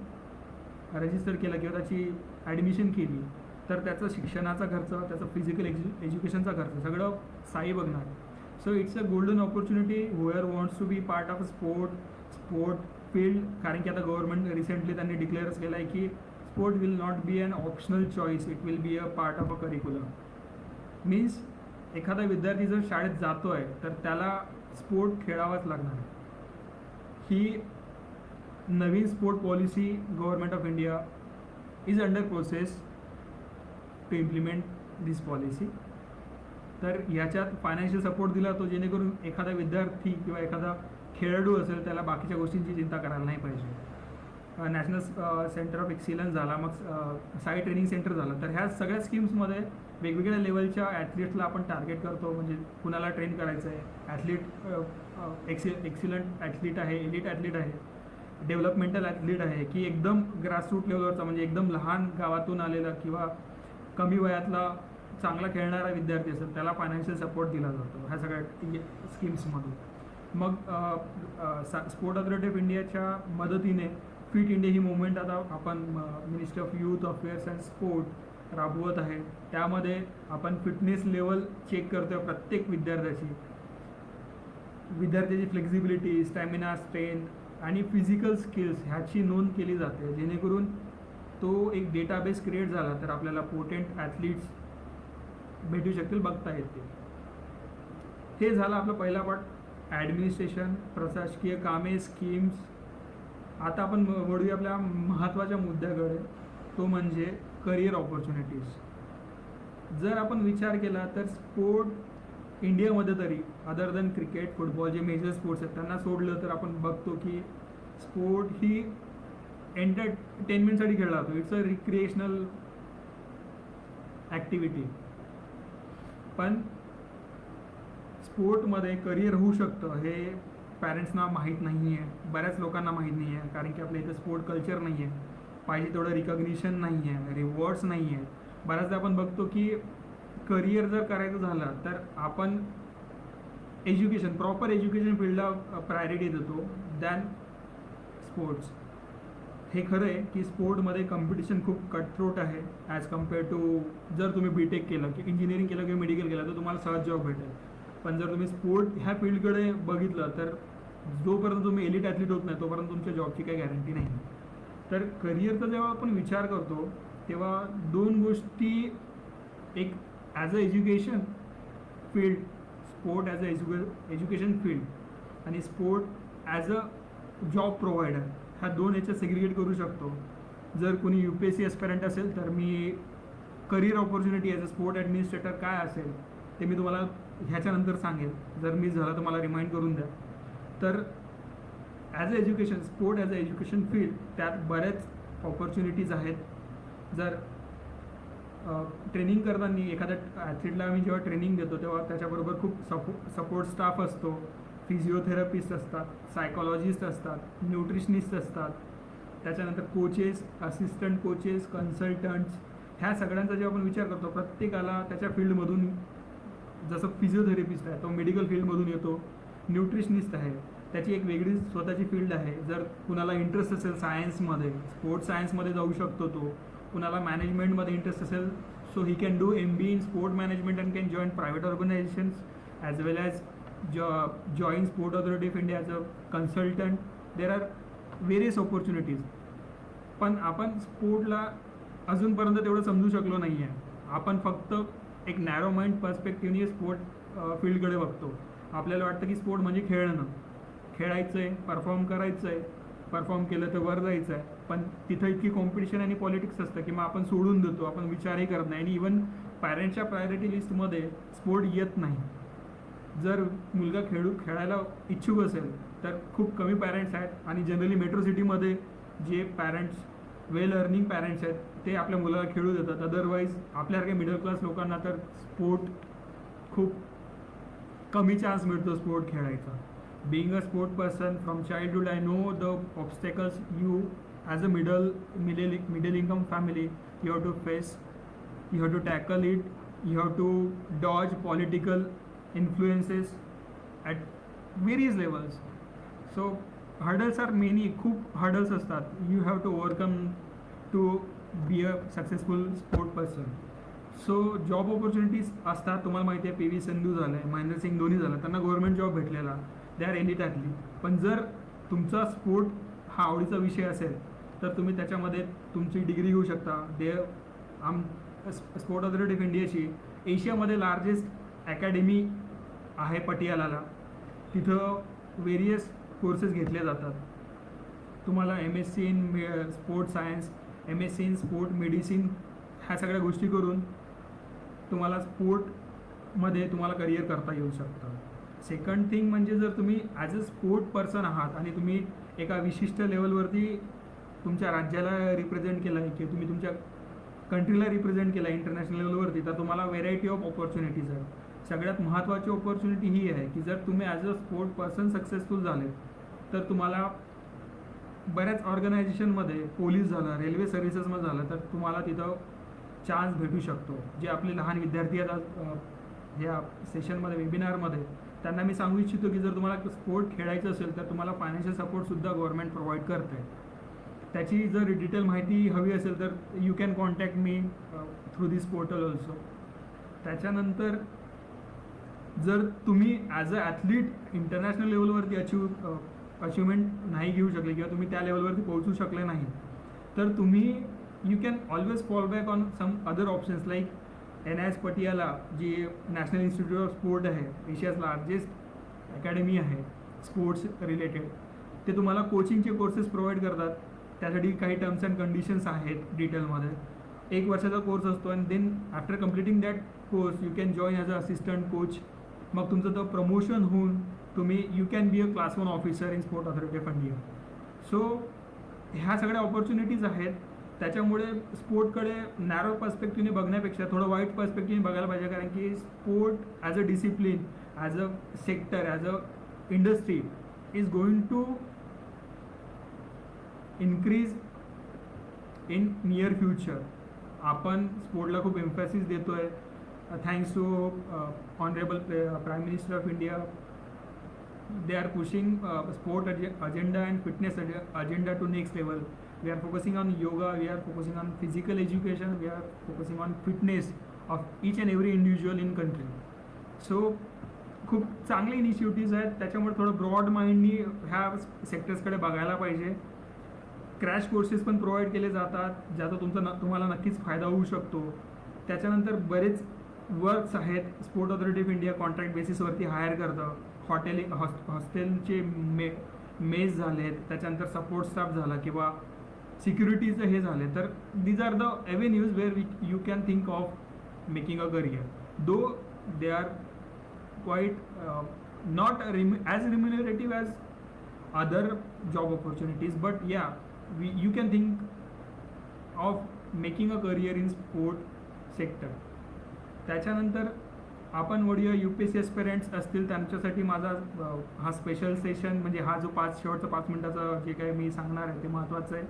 रजिस्टर केलं किंवा त्याची ॲडमिशन केली तर त्याचं शिक्षणाचा खर्च, त्याचं फिजिकल एज्युकेशनचा खर्च सगळं साई बघणार. So it's a golden opportunity whoever wants to be part of a sport field. कारण की आता गव्हर्नमेंट रिसेंटली त्यांनी डिक्लेअर्स केलं आहे की sport will not be an optional choice, it will be a part of a curriculum. Means एखादा विद्यार्थी जर शाळेत जातो आहे तर त्याला स्पोर्ट खेळावाच लागणार आहे. ही नवीन sport policy government of India is under process to implement this policy. तर याच्यात फायनान्शियल सपोर्ट दिला तो जेणेकरून एखादा विद्यार्थी किंवा एखादा खेळाडू असेल त्याला बाकीच्या गोष्टींची चिंता करायला नाही पाहिजे. नॅशनल सेंटर ऑफ एक्सिलन्स झाला, मग साई ट्रेनिंग सेंटर झालं. तर ह्या सगळ्या स्कीम्समध्ये वेगवेगळ्या लेवलच्या ॲथलीट्सला आपण टार्गेट करतो. म्हणजे कुणाला ट्रेन करायचं आहे, एक्सिलंट ॲथलीट आहे, एलिट ॲथलीट आहे, डेव्हलपमेंटल ॲथलीट आहे, की एकदम ग्रासरूट लेवलवरचा म्हणजे एकदम लहान गावातून आलेला किंवा कमी वयातला चांगला खेळणारा विद्यार्थी असेल त्याला फायनान्शियल सपोर्ट दिला जातो ह्या सगळ्या स्कीम्समधून. मग स्पोर्ट अथॉरिटी ऑफ इंडियाच्या मदतीने फिट इंडिया ही मुवमेंट आता आपण ministry of youth affairs and sport राबवत आहे. त्यामध्ये आपण फिटनेस लेवल चेक करतो प्रत्येक विद्यार्थ्याची फ्लेक्झिबिलिटी, स्टॅमिना, स्ट्रेंथ आणि फिजिकल स्किल्स ह्याची नोंद केली जाते, जेणेकरून तो एक डेटाबेस क्रिएट झाला तर आपल्याला पोटेंट ॲथलीट्स भेटू शकतील, बघता येतील. हे झालं आपलं पहिला पार्ट, ॲडमिनिस्ट्रेशन, प्रशासकीय कामे, स्कीम्स. आता आपण वळूया आपल्या महत्त्वाच्या मुद्द्याकडे, तो म्हणजे करिअर ऑपॉर्च्युनिटीज. जर आपण विचार केला तर स्पोर्ट इंडियामध्ये तरी अदर दॅन क्रिकेट, फुटबॉल जे मेजर स्पोर्ट्स आहेत त्यांना सोडलं तर आपण बघतो की स्पोर्ट ही एंटरटेनमेंटसाठी खेळला जातो. It's a recreational activity. पण स्पोर्टमध्ये करिअर होऊ शकतं हे पॅरेंट्सना माहीत नाही आहे, बऱ्याच लोकांना माहीत नाही आहे, कारण की आपल्या इथं स्पोर्ट कल्चर नाही आहे, पाहिजे तेवढं रिकग्निशन नाही आहे, रिवॉर्ड्स नाही आहे. बऱ्याचदा आपण बघतो की करिअर जर करायचं झालं तर आपण एज्युकेशन, प्रॉपर एज्युकेशन फील्डला प्रायोरिटी देतो दॅन स्पोर्ट्स. हे खरं आहे की स्पोर्टमध्ये कॉम्पिटिशन खूप कटथ्रोट आहे ॲज कम्पेअर टू जर तुम्ही बी.टेक केलं की इंजिनिअरिंग केलं किंवा मेडिकल केलं तर तुम्हाला सहज जॉब भेटेल. पण जर तुम्ही स्पोर्ट ह्या फील्डकडे बघितलं तर जोपर्यंत तुम्ही एलिट ॲथलीट होत नाही तोपर्यंत तुमच्या जॉबची काही गॅरंटी नाही. तर करिअरचा जेव्हा आपण विचार करतो तेव्हा दोन गोष्टी, एक as a education field, sport as a education field आणि sport as a job provider, ह्या दोन याच्यात सेग्रिगेट करू शकतो. जर कोणी UPSC ॲस्पिरंट असेल तर मी career opportunity as a sport administrator काय असेल ते मी तुम्हाला ह्याच्यानंतर सांगेल. जर मी झालं तर मला रिमाइंड करून द्या. तर as a education, sport as a education field, त्यात बऱ्याच ऑपॉर्च्युनिटीज आहेत. जर ट्रेनिंग करताना एखाद्या ॲथलीटला आम्ही जेव्हा ट्रेनिंग देतो तेव्हा त्याच्याबरोबर खूप सपोर्ट स्टाफ असतो, फिजिओथेरपिस्ट असतात, सायकॉलॉजिस्ट असतात, न्यूट्रिशनिस्ट असतात, त्याच्यानंतर कोचेस, असिस्टंट कोचेस, कन्सल्टंट्स. ह्या सगळ्यांचा जेव्हा आपण विचार करतो प्रत्येकाला त्याच्या फील्डमधून, जसं फिजिओथेरपिस्ट आहे तो मेडिकल फील्डमधून येतो, न्यूट्रिशनिस्ट आहे त्याची एक वेगळी स्वतःची फील्ड आहे. जर कुणाला इंटरेस्ट असेल सायन्समध्ये, स्पोर्ट्स सायन्समध्ये जाऊ शकतो तो. कुणाला मॅनेजमेंटमध्ये इंटरेस्ट असेल so he can do MBA in sport management and can join private organisations as well as join sport authority of India as a consultant. There are various opportunities. पण आपण स्पोर्टला अजूनपर्यंत तेवढं समजू शकलो नाही आहे. आपण फक्त एक नॅरो माइंड पर्स्पेक्टिव्हने स्पोर्ट फील्डकडे बघतो. आपल्याला वाटतं की स्पोर्ट म्हणजे खेळणं, खेळायचं आहे, परफॉर्म करायचं आहे, परफॉर्म केलं तर वर जायचं आहे. पण तिथं इतकी कॉम्पिटिशन आणि पॉलिटिक्स असतं की मग आपण सोडून देतो, आपण विचारही करत नाही. आणि इवन पॅरेंट्सच्या प्रायोरिटी लिस्टमध्ये स्पोर्ट येत नाही. जर मुलगा खेळायला इच्छुक असेल तर खूप कमी पॅरेंट्स आहेत. आणि जनरली मेट्रो सिटीमध्ये जे पॅरेंट्स वेल अर्निंग पॅरेंट्स आहेत ते आपल्या मुलाला खेळू देतात. अदरवाईज आपल्यासारख्या मिडल क्लास लोकांना तर स्पोर्ट खूप कमी चान्स मिळतो स्पोर्ट खेळायचा. Being a sport person from childhood I know the obstacles you as a middle income family you have to face, you have to tackle it, you have to dodge political influences at various levels. So hurdles are many, खूप hurdles असतात. You have to overcome to be a successful sport person. So job opportunities असतात. तुम्हाला माहिती आहे PV Sindhu झालं आहे, महेंद्रसिंग धोनी झालं, त्यांना गव्हर्नमेंट जॉब भेटलेला, दे आर एलिट ॲथलीट. पण जर तुमचा स्पोर्ट हा आवडीचा विषय असेल तर तुम्ही त्याच्यामध्ये तुमची डिग्री घेऊ शकता. स्पोर्ट अथॉरिटी ऑफ इंडियाची एशियामध्ये लार्जेस्ट अकॅडमी आहे पटियालाला. तिथं वेरियस कोर्सेस घेतले जातात. तुम्हाला MSc in sports science, MSc in sport medicine ह्या सगळ्या गोष्टी करून तुम्हाला स्पोर्टमध्ये तुम्हाला करिअर करता येऊ शकतं. सेकंड थिंग म्हणजे जर तुम्ही ॲज अ स्पोर्ट पर्सन आहात आणि तुम्ही एका विशिष्ट लेवलवरती तुमच्या राज्याला रिप्रेझेंट केलं आहे किंवा तुम्ही तुमच्या कंट्रीला रिप्रेझेंट केलं आहे इंटरनॅशनल लेवलवरती, तर तुम्हाला व्हेरायटी ऑफ ऑपॉर्च्युनिटीज आहेत. सगळ्यात महत्त्वाची ऑपॉर्च्युनिटी ही आहे की जर तुम्ही as a sport person successful झाले तर तुम्हाला बऱ्याच ऑर्गनायझेशनमध्ये, पोलीस झालं, रेल्वे सर्व्हिसेसमध्ये झालं, तर तुम्हाला तिथं चान्स भेटू शकतो. जे आपले लहान विद्यार्थी आहेत या सेशनमध्ये, वेबिनारमध्ये, त्यांना मी सांगू इच्छितो की जर तुम्हाला स्पोर्ट खेळायचं असेल तर तुम्हाला फायनान्शियल सपोर्टसुद्धा गव्हर्नमेंट प्रोव्हाइड करते. त्याची जर डिटेल माहिती हवी असेल तर you can contact me through this portal also. त्याच्यानंतर जर तुम्ही ॲज अ ॲथलीट इंटरनॅशनल लेवलवरती अचिव्हमेंट नाही घेऊ शकले किंवा तुम्ही त्या लेवलवरती पोहोचू शकले नाही, तर तुम्ही you can always fall back on some other options like NIS Patiala, जी नॅशनल इन्स्टिट्यूट ऑफ स्पोर्ट आहे, एशियाज लार्जेस्ट अकॅडमी आहे स्पोर्ट्स रिलेटेड. ते तुम्हाला कोचिंगचे कोर्सेस प्रोव्हाइड करतात. त्यासाठी काही टर्म्स अँड कंडिशन्स आहेत डिटेलमध्ये. 1 वर्षाचा कोर्स असतो आणि then after completing that course you can join as a assistant coach. मग तुमचं तो प्रमोशन होऊन तुम्ही you can be a class 1 officer in sport authority of India. So ह्या सगळ्या ऑपॉर्च्युनिटीज आहेत. त्याच्यामुळे स्पोर्टकडे नॅरो पर्स्पेक्टिव्हने बघण्यापेक्षा थोडं वाईट पर्स्पेक्टिव्हने बघायला पाहिजे, कारण की sport as a discipline, as a sector, as a industry is going to increase in near future. आपण स्पोर्टला खूप एम्फॅसिस देतो आहे. Thanks to honourable prime minister of India. They are pushing sport agenda and fitness agenda to next level. We are focusing on yoga, we are focusing on physical education, we are focusing on fitness of each and every individual in country. So खूप चांगले initiatives आहेत. त्याच्यामुळे थोडं broad माइंडनी ह्या सेक्टर्सकडे बघायला पाहिजे. Crash courses पण provide केले जातात ज्याचा तुम्हाला नक्कीच फायदा होऊ शकतो. त्याच्यानंतर बरेच वर्क्स आहेत. Sport authority of India contract बेसिसवरती हायर करतं. हॉस्टेलचे मेस झालेत, त्याच्यानंतर सपोर्ट स्टाफ झाला किंवा सिक्युरिटीचं हे झाले, तर these are the avenues where you can think of making a career. Though they are quite not as remunerative as other job opportunities, but yeah you can think of making a career in sport sector. त्याच्यानंतर आपण वडील UPSC एस्पिरंट्स असतील त्यांच्यासाठी माझा हा special session, म्हणजे हा जो शेवटचा 5 मिनिटाचा जे काही मी सांगणार आहे ते महत्त्वाचं आहे.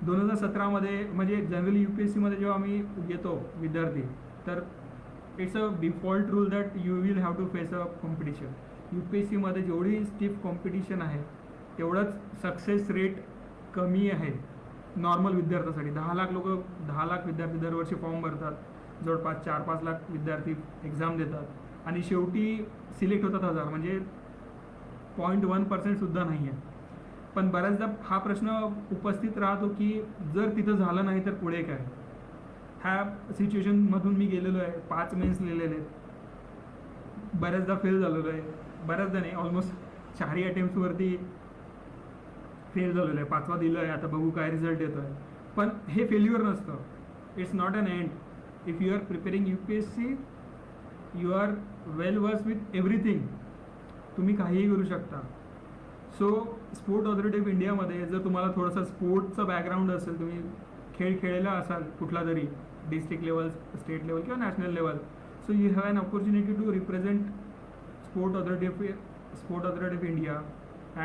2017मध्ये म्हणजे जनरली UPSCमध्ये जेव्हा आम्ही येतो विद्यार्थी, तर it's a default rule that you will have to face a competition. UPSCमध्ये जेवढी स्टिफ कॉम्पिटिशन आहे तेवढंच सक्सेस रेट कमी आहे नॉर्मल विद्यार्थ्यासाठी. 10 लाख विद्यार्थी दरवर्षी फॉर्म भरतात. जवळपास 4-5 लाख विद्यार्थी एक्झाम देतात आणि शेवटी सिलेक्ट होतात 1000, म्हणजे 0.1% सुद्धा नाही आहे. पण बऱ्याचदा हा प्रश्न उपस्थित राहतो की जर तिथं झालं नाही तर पुढे काय. ह्या सिच्युएशनमधून मी गेलेलो आहे. 5 मेन्स लिहिलेले आहेत. बऱ्याचदा फेल झालेलो आहे. बऱ्याचदा नाही, ऑलमोस्ट 4ही अटेम्प्टवरती फेल झालेलो आहे. 5वा दिलं आहे, आता बघू काय रिझल्ट येतो आहे. पण हे फेल्युअर नसतं. It's not an end. If you are preparing UPSC, you are well versed with everything. तुम्ही काहीही करू शकता. सो स्पोर्ट ऑथॉरिटी ऑफ इंडियामध्ये जर तुम्हाला थोडंसं स्पोर्टचं बॅकग्राऊंड असेल, तुम्ही खेळ खेळलेला असाल कुठला तरी डिस्ट्रिक्ट लेवल, स्टेट लेवल किंवा national level, so you have an opportunity to represent sport authority of India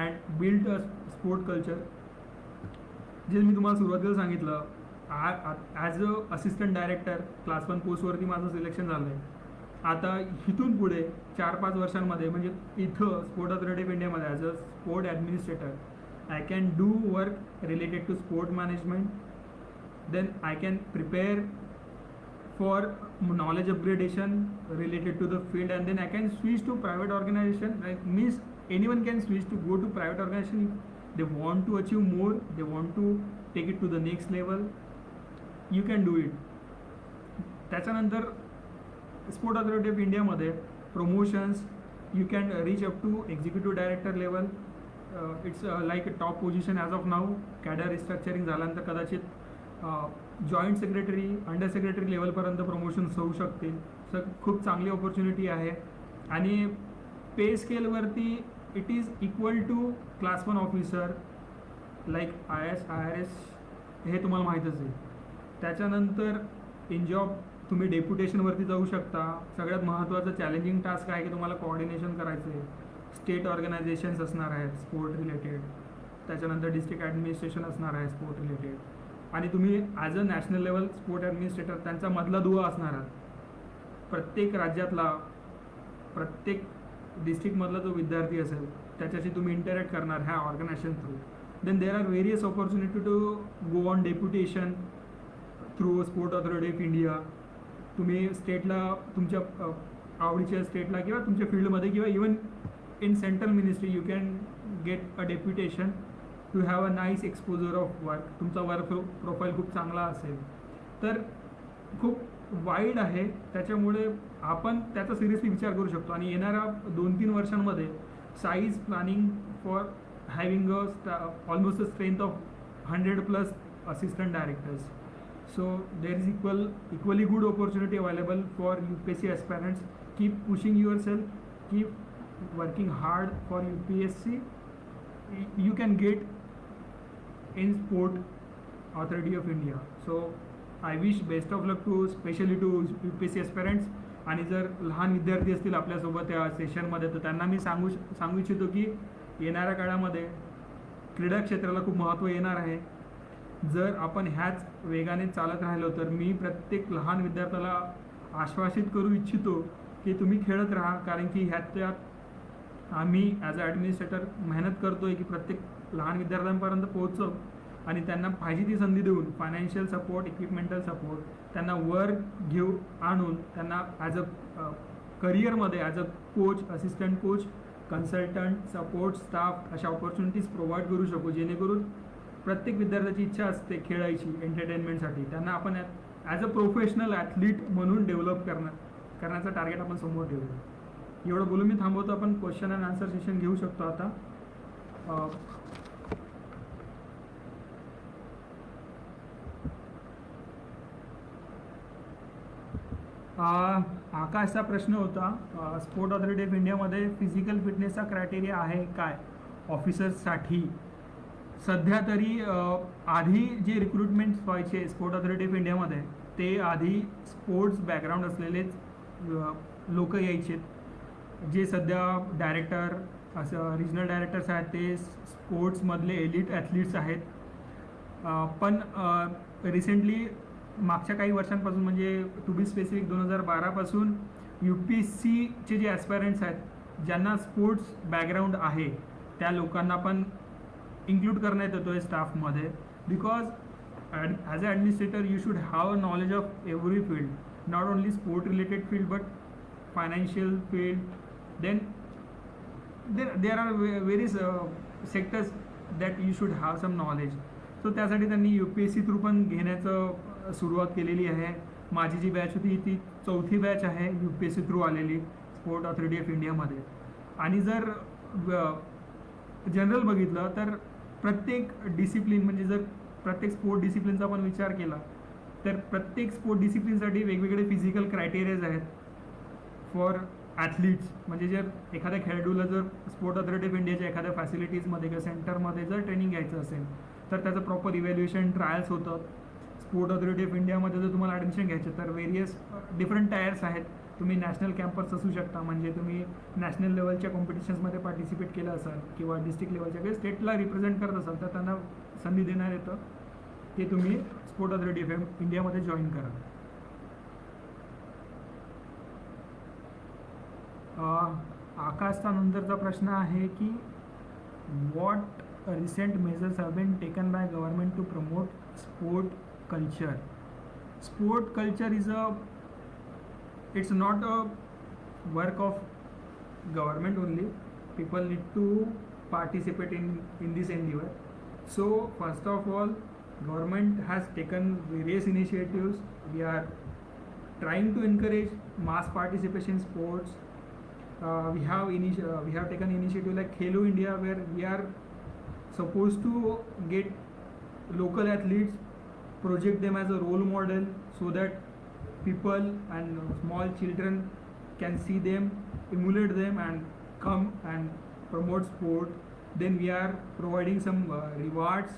and build a sport culture. जे मी तुम्हाला सुरुवातीला सांगितलं, as a assistant director class 1 पोस्टवरती माझं सिलेक्शन झालं आहे. आता इथून पुढे 4-5 वर्षांमध्ये म्हणजे इथं स्पोर्ट ऑथॉरिटी ऑफ इंडियामध्ये as a sport administrator I can do work related to sport management. Then I can prepare for knowledge upgradation related to the field, and then I can switch to private organization. Like means anyone can switch to go to private organization if they want to achieve more, they want to take it to the next level, you can do it. त्याच्यानंतर sport authority of इंडियामध्ये promotions. You can reach up to executive director level. It's like a top position as of now. Cadre restructuring झाल्यानंतर कदाचित joint secretary under secretary लेवलपर्यंत promotions होऊ शकतील. Sir खूप चांगली opportunity आहे. आणि पे स्केलवरती it is equal to class 1 officer like IAS IRS हे तुम्हाला माहीतच आहे. त्याच्यानंतर इन जॉब तुम्ही डेप्युटेशनवरती जाऊ शकता. सगळ्यात महत्त्वाचं चॅलेंजिंग टास्क आहे की तुम्हाला कोऑर्डिनेशन करायचं आहे. स्टेट ऑर्गनायझेशन्स असणार आहेत स्पोर्ट रिलेटेड, त्याच्यानंतर डिस्ट्रिक्ट ॲडमिनिस्ट्रेशन असणार आहे स्पोर्ट रिलेटेड, आणि तुम्ही as a national level sport administrator त्यांचा मधला दुवा असणार आहात. प्रत्येक राज्यातला प्रत्येक डिस्ट्रिक्टमधला जो विद्यार्थी असेल त्याच्याशी तुम्ही इंटरॅक्ट करणार ह्या organisation through. Then there are various opportunity to go on deputation through sport authority of India. तुम्ही स्टेटला तुमच्या आवडीच्या स्टेटला किंवा तुमच्या फील्डमध्ये किंवा even in central ministry you can get a deputation to have a nice exposure of work. तुमचा वर्क प्रोफाईल खूप चांगला असेल तर खूप वाईड आहे. त्याच्यामुळे आपण त्याचा सिरियसली विचार करू शकतो. आणि येणाऱ्या 2-3 वर्षांमध्ये size planning for having almost a strength of 100+ assistant directors. So there is equally good opportunity available for UPSC aspirants. Keep pushing yourself, keep working hard for UPSC. You can get in Sport Authority of India. So I wish best of luck to especially to UPSC aspirants. आणि जर लहान विद्यार्थी असतील आपल्यासोबत या सेशनमध्ये तर त्यांना मी सांगू इच्छितो की येणाऱ्या काळामध्ये क्रीडा क्षेत्राला खूप महत्त्व येणार आहे. जर आपण ह्याच वेगाने चालत राहिलो तर मी प्रत्येक लहान विद्यार्थ्याला आश्वासित करू इच्छितो की तुम्ही खेळत राहा. कारण की ह्याच्यात आम्ही ॲज अ ॲडमिनिस्ट्रेटर मेहनत करतो आहे की प्रत्येक लहान विद्यार्थ्यांपर्यंत पोहोचव आणि त्यांना पाहिजे ती संधी देऊन फायनान्शियल सपोर्ट, इक्विपमेंटल सपोर्ट, त्यांना वर्क घेऊ आणून त्यांना ॲज अ करिअरमध्ये as a coach, assistant coach, consultant, support staff अशा ऑपॉर्च्युनिटीज प्रोव्हाइड करू शकू. जेणेकरून प्रत्येक विद्यार्थ्याची इच्छा असते खेळायची एंटरटेनमेंटसाठी, त्यांना आपण ॲज अ प्रोफेशनल ॲथलीट म्हणून डेव्हलप करण्याचं टार्गेट आपण समोर ठेवूया. एवढं बोलून मी थांबवतो. आपण क्वेश्चन अँड आन्सर सेशन घेऊ शकतो आता. आकाशचा प्रश्न होता स्पोर्ट ऑथॉरिटी ऑफ इंडियामध्ये फिजिकल फिटनेसचा क्रायटेरिया आहे काय ऑफिसर्ससाठी. सध्या तरी आधी जे रिक्रुटमेंट्स व्हायचे स्पोर्ट ऑथॉरिटी ऑफ इंडियामध्ये ते आधी स्पोर्ट्स बॅकग्राऊंड असलेलेच लोक यायचे. जे सध्या डायरेक्टर असं रिजनल डायरेक्टर्स आहेत ते स्पोर्ट्समधले एलिट ॲथलीट्स आहेत. पण रिसेंटली मागच्या काही वर्षांपासून म्हणजे टू बी स्पेसिफिक 2012पासून UPSCचे जे ॲस्पायरंट्स आहेत ज्यांना स्पोर्ट्स बॅकग्राऊंड आहे त्या लोकांना पण इन्क्लूड करण्यात येतो आहे स्टाफमध्ये. Because as a administrator you should have a knowledge of every field, not only sport related field but financial field. Then there are various sectors that you should have some knowledge. So त्यासाठी त्यांनी UPSC through पण घेण्याचं सुरुवात केलेली आहे. माझी जी batch होती ती 4थी बॅच आहे UPSC थ्रू आलेली स्पोर्ट ऑथॉरिटी ऑफ इंडियामध्ये. आणि जर जनरल बघितलं तर प्रत्येक डिसिप्लिन म्हणजे जर प्रत्येक स्पोर्ट डिसिप्लिनचा आपण विचार केला तर प्रत्येक स्पोर्ट डिसिप्लिनसाठी वेगवेगळे फिजिकल क्रायटेरियाज आहेत फॉर ॲथलीट्स. म्हणजे जर एखाद्या खेळाडूला जर स्पोर्ट ऑथॉरिटी ऑफ इंडियाच्या एखाद्या फॅसिलिटीजमध्ये किंवा सेंटरमध्ये जर ट्रेनिंग घ्यायचं असेल तर त्याचं प्रॉपर इव्हॅल्युएशन ट्रायल्स होतं. स्पोर्ट ऑथॉरिटी ऑफ इंडियामध्ये जर तुम्हाला ॲडमिशन घ्यायचं तर वेरियस डिफरंट टायर्स आहेत. तुम्ही नॅशनल कॅम्पस असू शकता म्हणजे तुम्ही नॅशनल लेवलच्या कॉम्पिटिशन्समध्ये पार्टिसिपेट केलं असाल किंवा डिस्ट्रिक्ट लेवलच्या किंवा स्टेटला रिप्रेझेंट करत असाल तर त्यांना संधी देण्यात येतं की तुम्ही स्पोर्ट ऑथॉरिटी ऑफ इंडियामध्ये जॉईन करा. आकाशचा नंतरचा प्रश्न आहे की what recent measures have been taken by government to promote sport culture. Sport culture is it's not a work of government only. People need to participate in this endeavor. So first of all, government has taken various initiatives. We are trying to encourage mass participation in sports. we have taken initiative like Khelo India, where we are supposed to get local athletes, project them as a role model, so that people and small children can see them, emulate them, and come and promote sport. Then we are providing some rewards.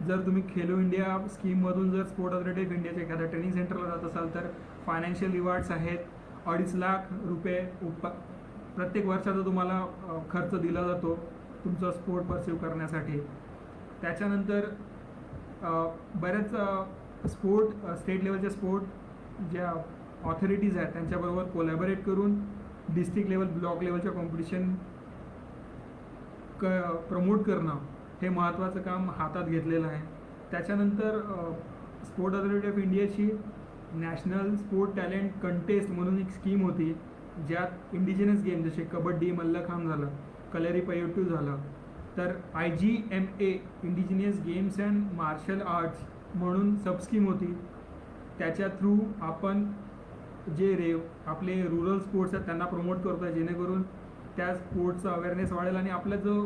जर तुम्ही Khelo India स्कीममधून जर sport authority of इंडियाच्या एखाद्या training सेंटरला जात असाल तर financial rewards आहेत. 2.5 लाख रुपये प्रत्येक वर्षाचा तुम्हाला खर्च दिला जातो तुमचं स्पोर्ट परस्यू करण्यासाठी. त्याच्यानंतर बऱ्याच स्टेट लेवलच्या स्पोर्ट ज्या ऑथॉरिटीज आहेत त्यांच्याबरोबर कोलॅबोरेट करून डिस्ट्रिक्ट लेवल, ब्लॉक लेवलच्या कॉम्पिटिशन प्रमोट करणं हे महत्त्वाचं काम हातात घेतलेलं आहे. त्याच्यानंतर स्पोर्ट ऑथॉरिटी ऑफ इंडियाची नॅशनल स्पोर्ट टॅलेंट कंटेस्ट म्हणून एक स्कीम होती, ज्यात इंडिजिनस गेम जसे कबड्डी, मल्लखांब झालं, कलरीपयट्टू झालं, तर IGMA indigenous games and martial arts म्हणून सबस्कीम होती. त्याच्या थ्रू आपण जे आपले रुरल स्पोर्ट्स आहेत त्यांना प्रमोट करतो आहे, जेणेकरून त्या स्पोर्ट्सचा अवेअरनेस वाढेल. आणि आपला जो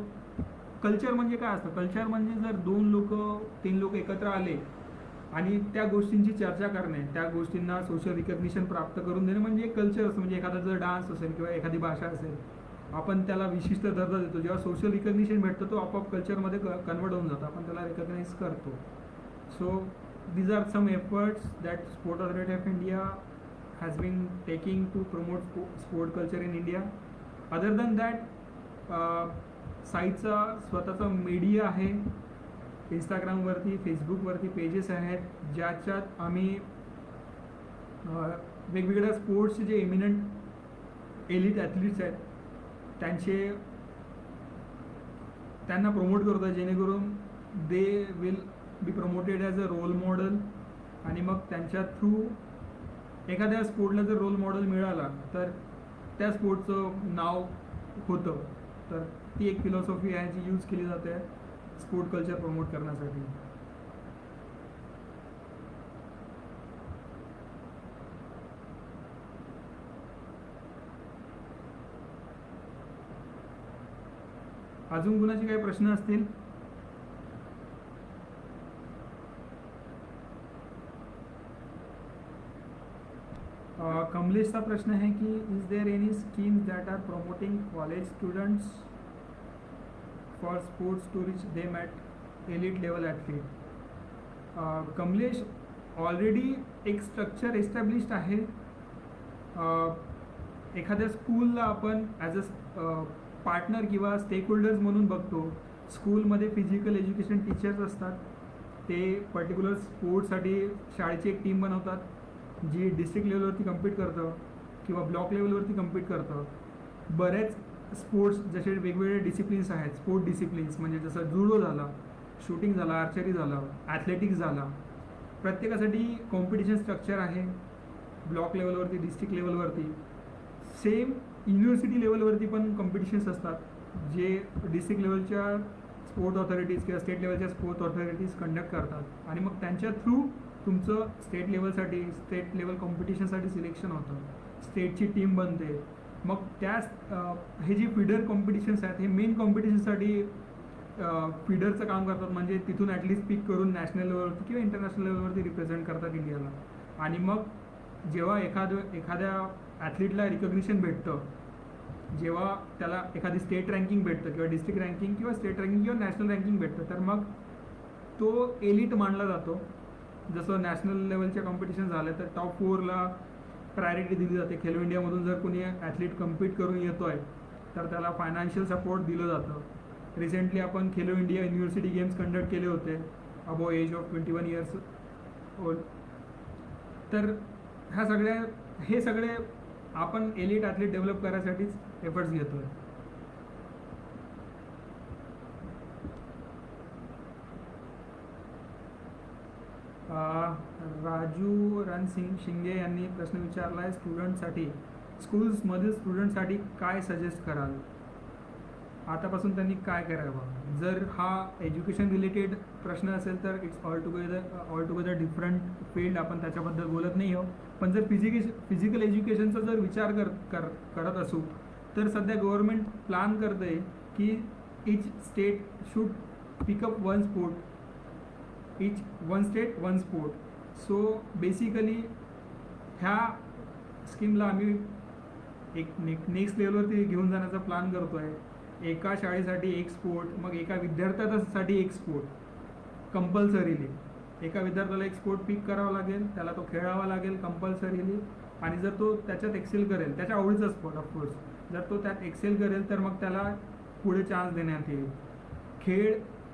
कल्चर म्हणजे काय असतं, कल्चर म्हणजे जर 2 लोक 3 लोक एकत्र आले आणि त्या गोष्टींची चर्चा करणे, त्या गोष्टींना सोशल रिकग्निशन प्राप्त करून देणे म्हणजे एक कल्चर असतं. म्हणजे एखादा जर डान्स असेल किंवा एखादी भाषा असेल, आपण त्याला विशिष्ट दर्जा देतो. जेव्हा सोशल रिकग्निशन भेटतं तो आपोआप कल्चरमध्ये कन्वर्ट होऊन जातो, आपण त्याला रिकग्नाइज करतो. So these are some efforts that Sport Authority of India has been taking to promote sport culture in India. Other than that, साईटचा स्वतःचा मीडिया आहे, इंस्टाग्रामवरती, फेसबुकवरती पेजेस आहेत, ज्याच्यात आम्ही वेगवेगळ्या स्पोर्ट्सचे जे एमिनंट एलिट ॲथलीट्स आहेत त्यांना प्रमोट करतो आहे, जेणेकरून they will be promoted as a role model. आणि मग त्यांच्या थ्रू एखाद्या स्पोर्टला जर रोल मॉडेल मिळाला तर त्या स्पोर्टचं नाव होतं. तर ती एक फिलॉसॉफी आहे जी यूज केली जाते स्पोर्ट कल्चर प्रमोट करण्यासाठी. अजून कुणाचे काही प्रश्न असतील? कमलेशचा प्रश्न आहे की is there any schemes that are promoting college students for sports to reach them at elite level athlete? Kamlesh, already एक स्ट्रक्चर एस्टॅब्लिश्ड आहे. एखाद्या स्कूलला आपण ॲज अ पार्टनर किंवा स्टेक होल्डर्स म्हणून बघतो. स्कूलमध्ये फिजिकल एज्युकेशन टीचर्स असतात, ते पर्टिक्युलर स्पोर्ट्ससाठी शाळेची एक टीम बनवतात जी डिस्ट्रिक्ट लेवलवरती कम्पीट करतं किंवा ब्लॉक लेवलवरती कम्पीट करतं. बरेच स्पोर्ट्स जसे वेगवेगळे डिसिप्लिन्स आहेत, स्पोर्ट डिसिप्लिन्स म्हणजे जसं जुडो झाला, शूटिंग झालं, आर्चरी झालं, ॲथलेटिक्स झाला. प्रत्येकासाठी कॉम्पिटिशन स्ट्रक्चर आहे ब्लॉक लेवलवरती, डिस्ट्रिक्ट लेवलवरती. सेम युनिव्हर्सिटी लेवलवरती पण कॉम्पिटिशन्स असतात, जे डिस्ट्रिक्ट लेवलच्या स्पोर्ट ऑथॉरिटीज किंवा स्टेट लेवलच्या स्पोर्ट ऑथॉरिटीज कंडक्ट करतात. आणि मग त्यांच्या थ्रू तुमचं स्टेट लेवल कॉम्पिटिशनसाठी सिलेक्शन होतं, स्टेटची टीम बनते. मग हे जे फीडर कॉम्पिटिशन्स आहेत हे मेन कॉम्पिटिशनसाठी फीडरचं काम करतात, म्हणजे तिथून ॲटलिस्ट पिक करून नॅशनल लेवलवरती किंवा इंटरनॅशनल लेवलवरती रिप्रेझेंट करतात इंडियाला. आणि मग जेव्हा एखाद्या ॲथलीटला रिकग्निशन भेटतं, जेव्हा त्याला एखादी स्टेट रँकिंग भेटतं किंवा डिस्ट्रिक्ट रँकिंग किंवा स्टेट रँकिंग किंवा नॅशनल रँकिंग भेटतं, तर मग तो एलिट मानला जातो. जसं नॅशनल लेवलच्या कॉम्पिटिशन झालं तर टॉप 4ला प्रायोरिटी दिली जाते. खेलो इंडियामधून जर कोणी ॲथलीट कम्पीट करून येतो आहे तर त्याला फायनान्शियल सपोर्ट दिलं जातं. रिसेंटली आपण Khelo India university games conduct केले होते above age of 21 years old. तर हे सगळे आपण एलिट ॲथलीट डेव्हलप करायसाठीच एफर्ट्स घेतो आहे. राजू रणसिंग शिंगे यांनी प्रश्न विचारला आहे स्टुडंटसाठी, स्कूल्समधील स्टुडंटसाठी काय सजेस्ट कराल? आतापासून त्यांनी काय करावं? जर हा एज्युकेशन रिलेटेड प्रश्न असेल तर it's all together different field, आपण त्याच्याबद्दल बोलत नाही आहोत. पण जर फिजिकल एज्युकेशनचा जर विचार करत असू तर सध्या गव्हर्नमेंट प्लॅन करतं आहे की each state should pick up one sport, each one state one sport. So basically ह्या स्कीमला आम्ही एक नेक्स्ट लेवलवरती घेऊन जाण्याचा प्लॅन करतो आहे. एका शाळेसाठी एक स्पोर्ट, मग एका विद्यार्थ्यासाठी एक स्पोर्ट कंपल्सरीली. एका विद्यार्थ्याला एक स्पोर्ट पिक करावा लागेल, त्याला तो खेळावा लागेल कंपल्सरीली. आणि जर तो त्याच्यात एक्सेल करेल, त्याच्या आवडीचा स्पोर्ट ऑफकोर्स, जर तो त्यात एक्सेल करेल तर मग त्याला पुढे चान्स देण्यात येईल.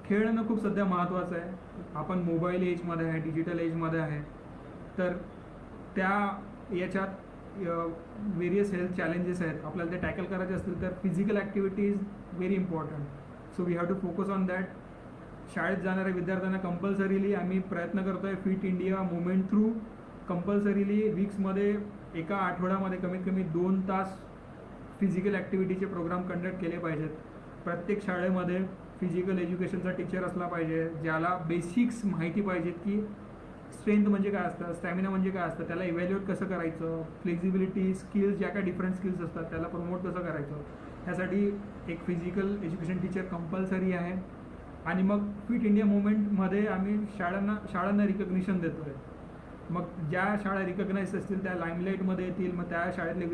खेळणं खूप सध्या महत्त्वाचं आहे. आपण मोबाईल एजमध्ये आहे, डिजिटल एजमध्ये आहे, तर त्या याच्यात वेरियस हेल्थ चॅलेंजेस आहेत. आपल्याला ते टॅकल करायचे असतील तर physical activity is very important. So we have to focus on that. शाळेत जाणाऱ्या विद्यार्थ्यांना कंपल्सरीली आम्ही प्रयत्न करतो आहे fit India movement through compulsorily वीक्समध्ये एका आठवड्यामध्ये कमीत कमी 2 तास फिजिकल ॲक्टिव्हिटीचे प्रोग्राम कंडक्ट केले पाहिजेत. प्रत्येक शाळेमध्ये फिजिकल एज्युकेशनचा टीचर असला पाहिजे, ज्याला बेसिक्स माहिती पाहिजेत की स्ट्रेंथ म्हणजे काय असतं, स्टॅमिना म्हणजे काय असतं, त्याला इव्हॅल्युएट कसं करायचं, फ्लेक्झिबिलिटी स्किल्स, ज्या काय डिफरंट स्किल्स असतात त्याला प्रमोट कसं करायचं. ह्यासाठी एक फिजिकल एज्युकेशन टीचर कंपल्सरी आहे. आणि मग फिट इंडिया मुवमेंटमध्ये आम्ही शाळांना रिकग्निशन देतो आहे. मग ज्या शाळा रिकग्नाइज असतील त्या लाईमलाईटमध्ये येतील. मग त्या शाळेतले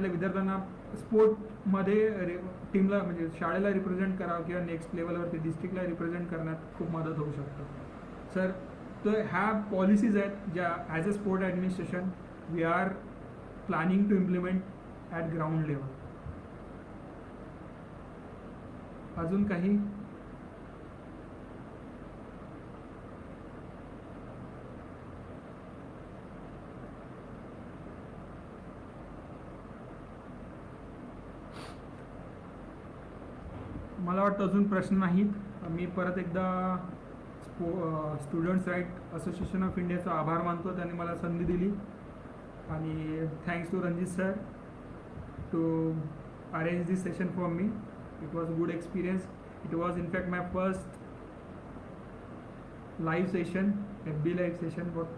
विद्यार्थ्यांना स्पोर्टमध्ये टीमला म्हणजे शाळेला रिप्रेझेंट करावं किंवा नेक्स्ट लेवलवरती डिस्ट्रिक्टला रिप्रेझेंट करण्यात खूप मदत होऊ शकतं. सर, तर ह्या पॉलिसीज आहेत ज्या as a sport administration we are planning to implement at ground level. अजून काही? मला वाटतं अजून प्रश्न नाहीत. मी परत एकदा स्टुडंट्स राईट असोसिएशन ऑफ इंडियाचा आभार मानतो, त्यांनी मला संधी दिली. आणि thanks to Ranjit sir to arrange this session for me. It was a good experience. It was in fact my first live session, FB live session, but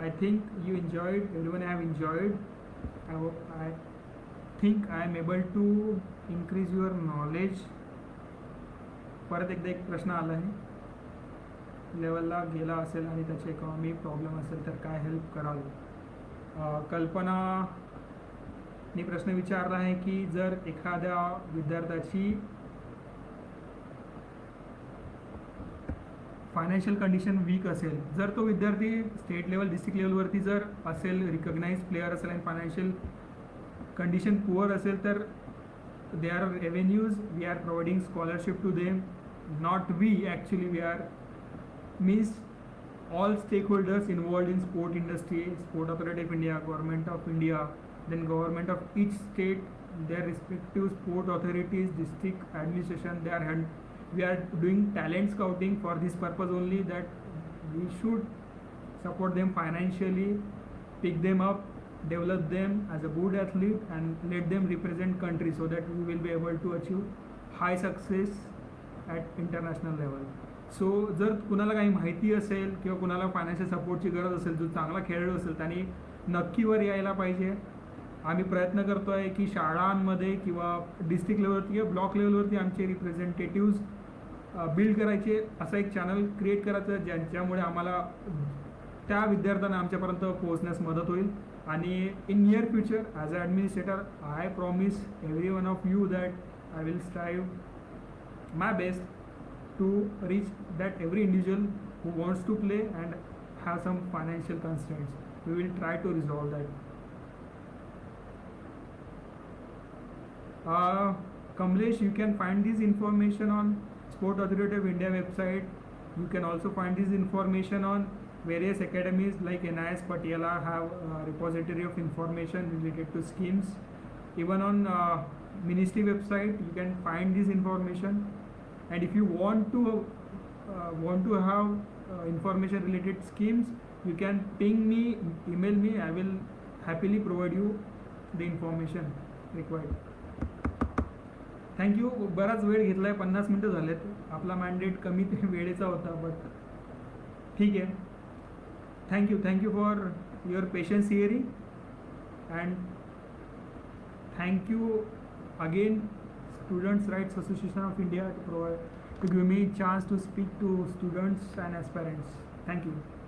I think you enjoyed, everyone have enjoyed. I think I am able to increase your knowledge. परत एकदा एक प्रश्न आला आहे, लेवलला गेला असेल आणि त्याचे इकॉनॉमी प्रॉब्लेम असेल तर काय हेल्प कराल. कल्पना मी प्रश्न विचारला आहे की जर एखाद्या विद्यार्थ्याची फायनान्शियल कंडिशन वीक असेल, जर तो विद्यार्थी स्टेट लेवल डिस्ट्रिक्ट लेवलवरती जर असेल, रिकग्नाइज प्लेअर असेल आणि फायनान्शियल कंडिशन पुअर असेल, तर they are revenues, we are providing scholarship to them. Not we, actually we are means all stakeholders involved in sport industry, Sport Authority of India, Government of India, then government of each state, their respective sport authorities, district administration, we are doing talent scouting for this purpose only, that we should support them financially, pick them up, develop them as a good athlete and let them represent country so that we will be able to achieve high success at international level. So जर कुणाला काही माहिती असेल किंवा कुणाला financial सपोर्टची गरज असेल, जो चांगला खेळाडू असेल त्याने नक्की वर यायला पाहिजे. आम्ही प्रयत्न करतो आहे की शाळांमध्ये किंवा डिस्ट्रिक्ट लेवलवरती किंवा ब्लॉक लेवलवरती आमचे रिप्रेझेंटेटिव्ज बिल्ड करायचे, असं एक चॅनल क्रिएट करायचं ज्यामुळे आम्हाला त्या विद्यार्थ्यांना आमच्यापर्यंत पोहोचण्यास मदत होईल. आणि in near future as a administrator I promise every one of you that I will strive my best to reach that every individual who wants to play and have some financial constraints. We will try to resolve that. Kamlesh, you can find this information on Sport Authority of India website. You can also find this information on various academies like NIS Patiala have a repository of information related to schemes. Even on ministry website you can find this information. And if you want to have information related schemes, you can ping me, email me. I will happily provide you the information required. Thank you. बराच वेळ घेतला आहे, 50 मिनटं झालेत. आपला mandate कमी वेळेचा होता, बट ठीक आहे. Thank you for your patience hearing and thank you again, Students' Rights Association of India, to give me chance to speak to students and aspirants. Thank you.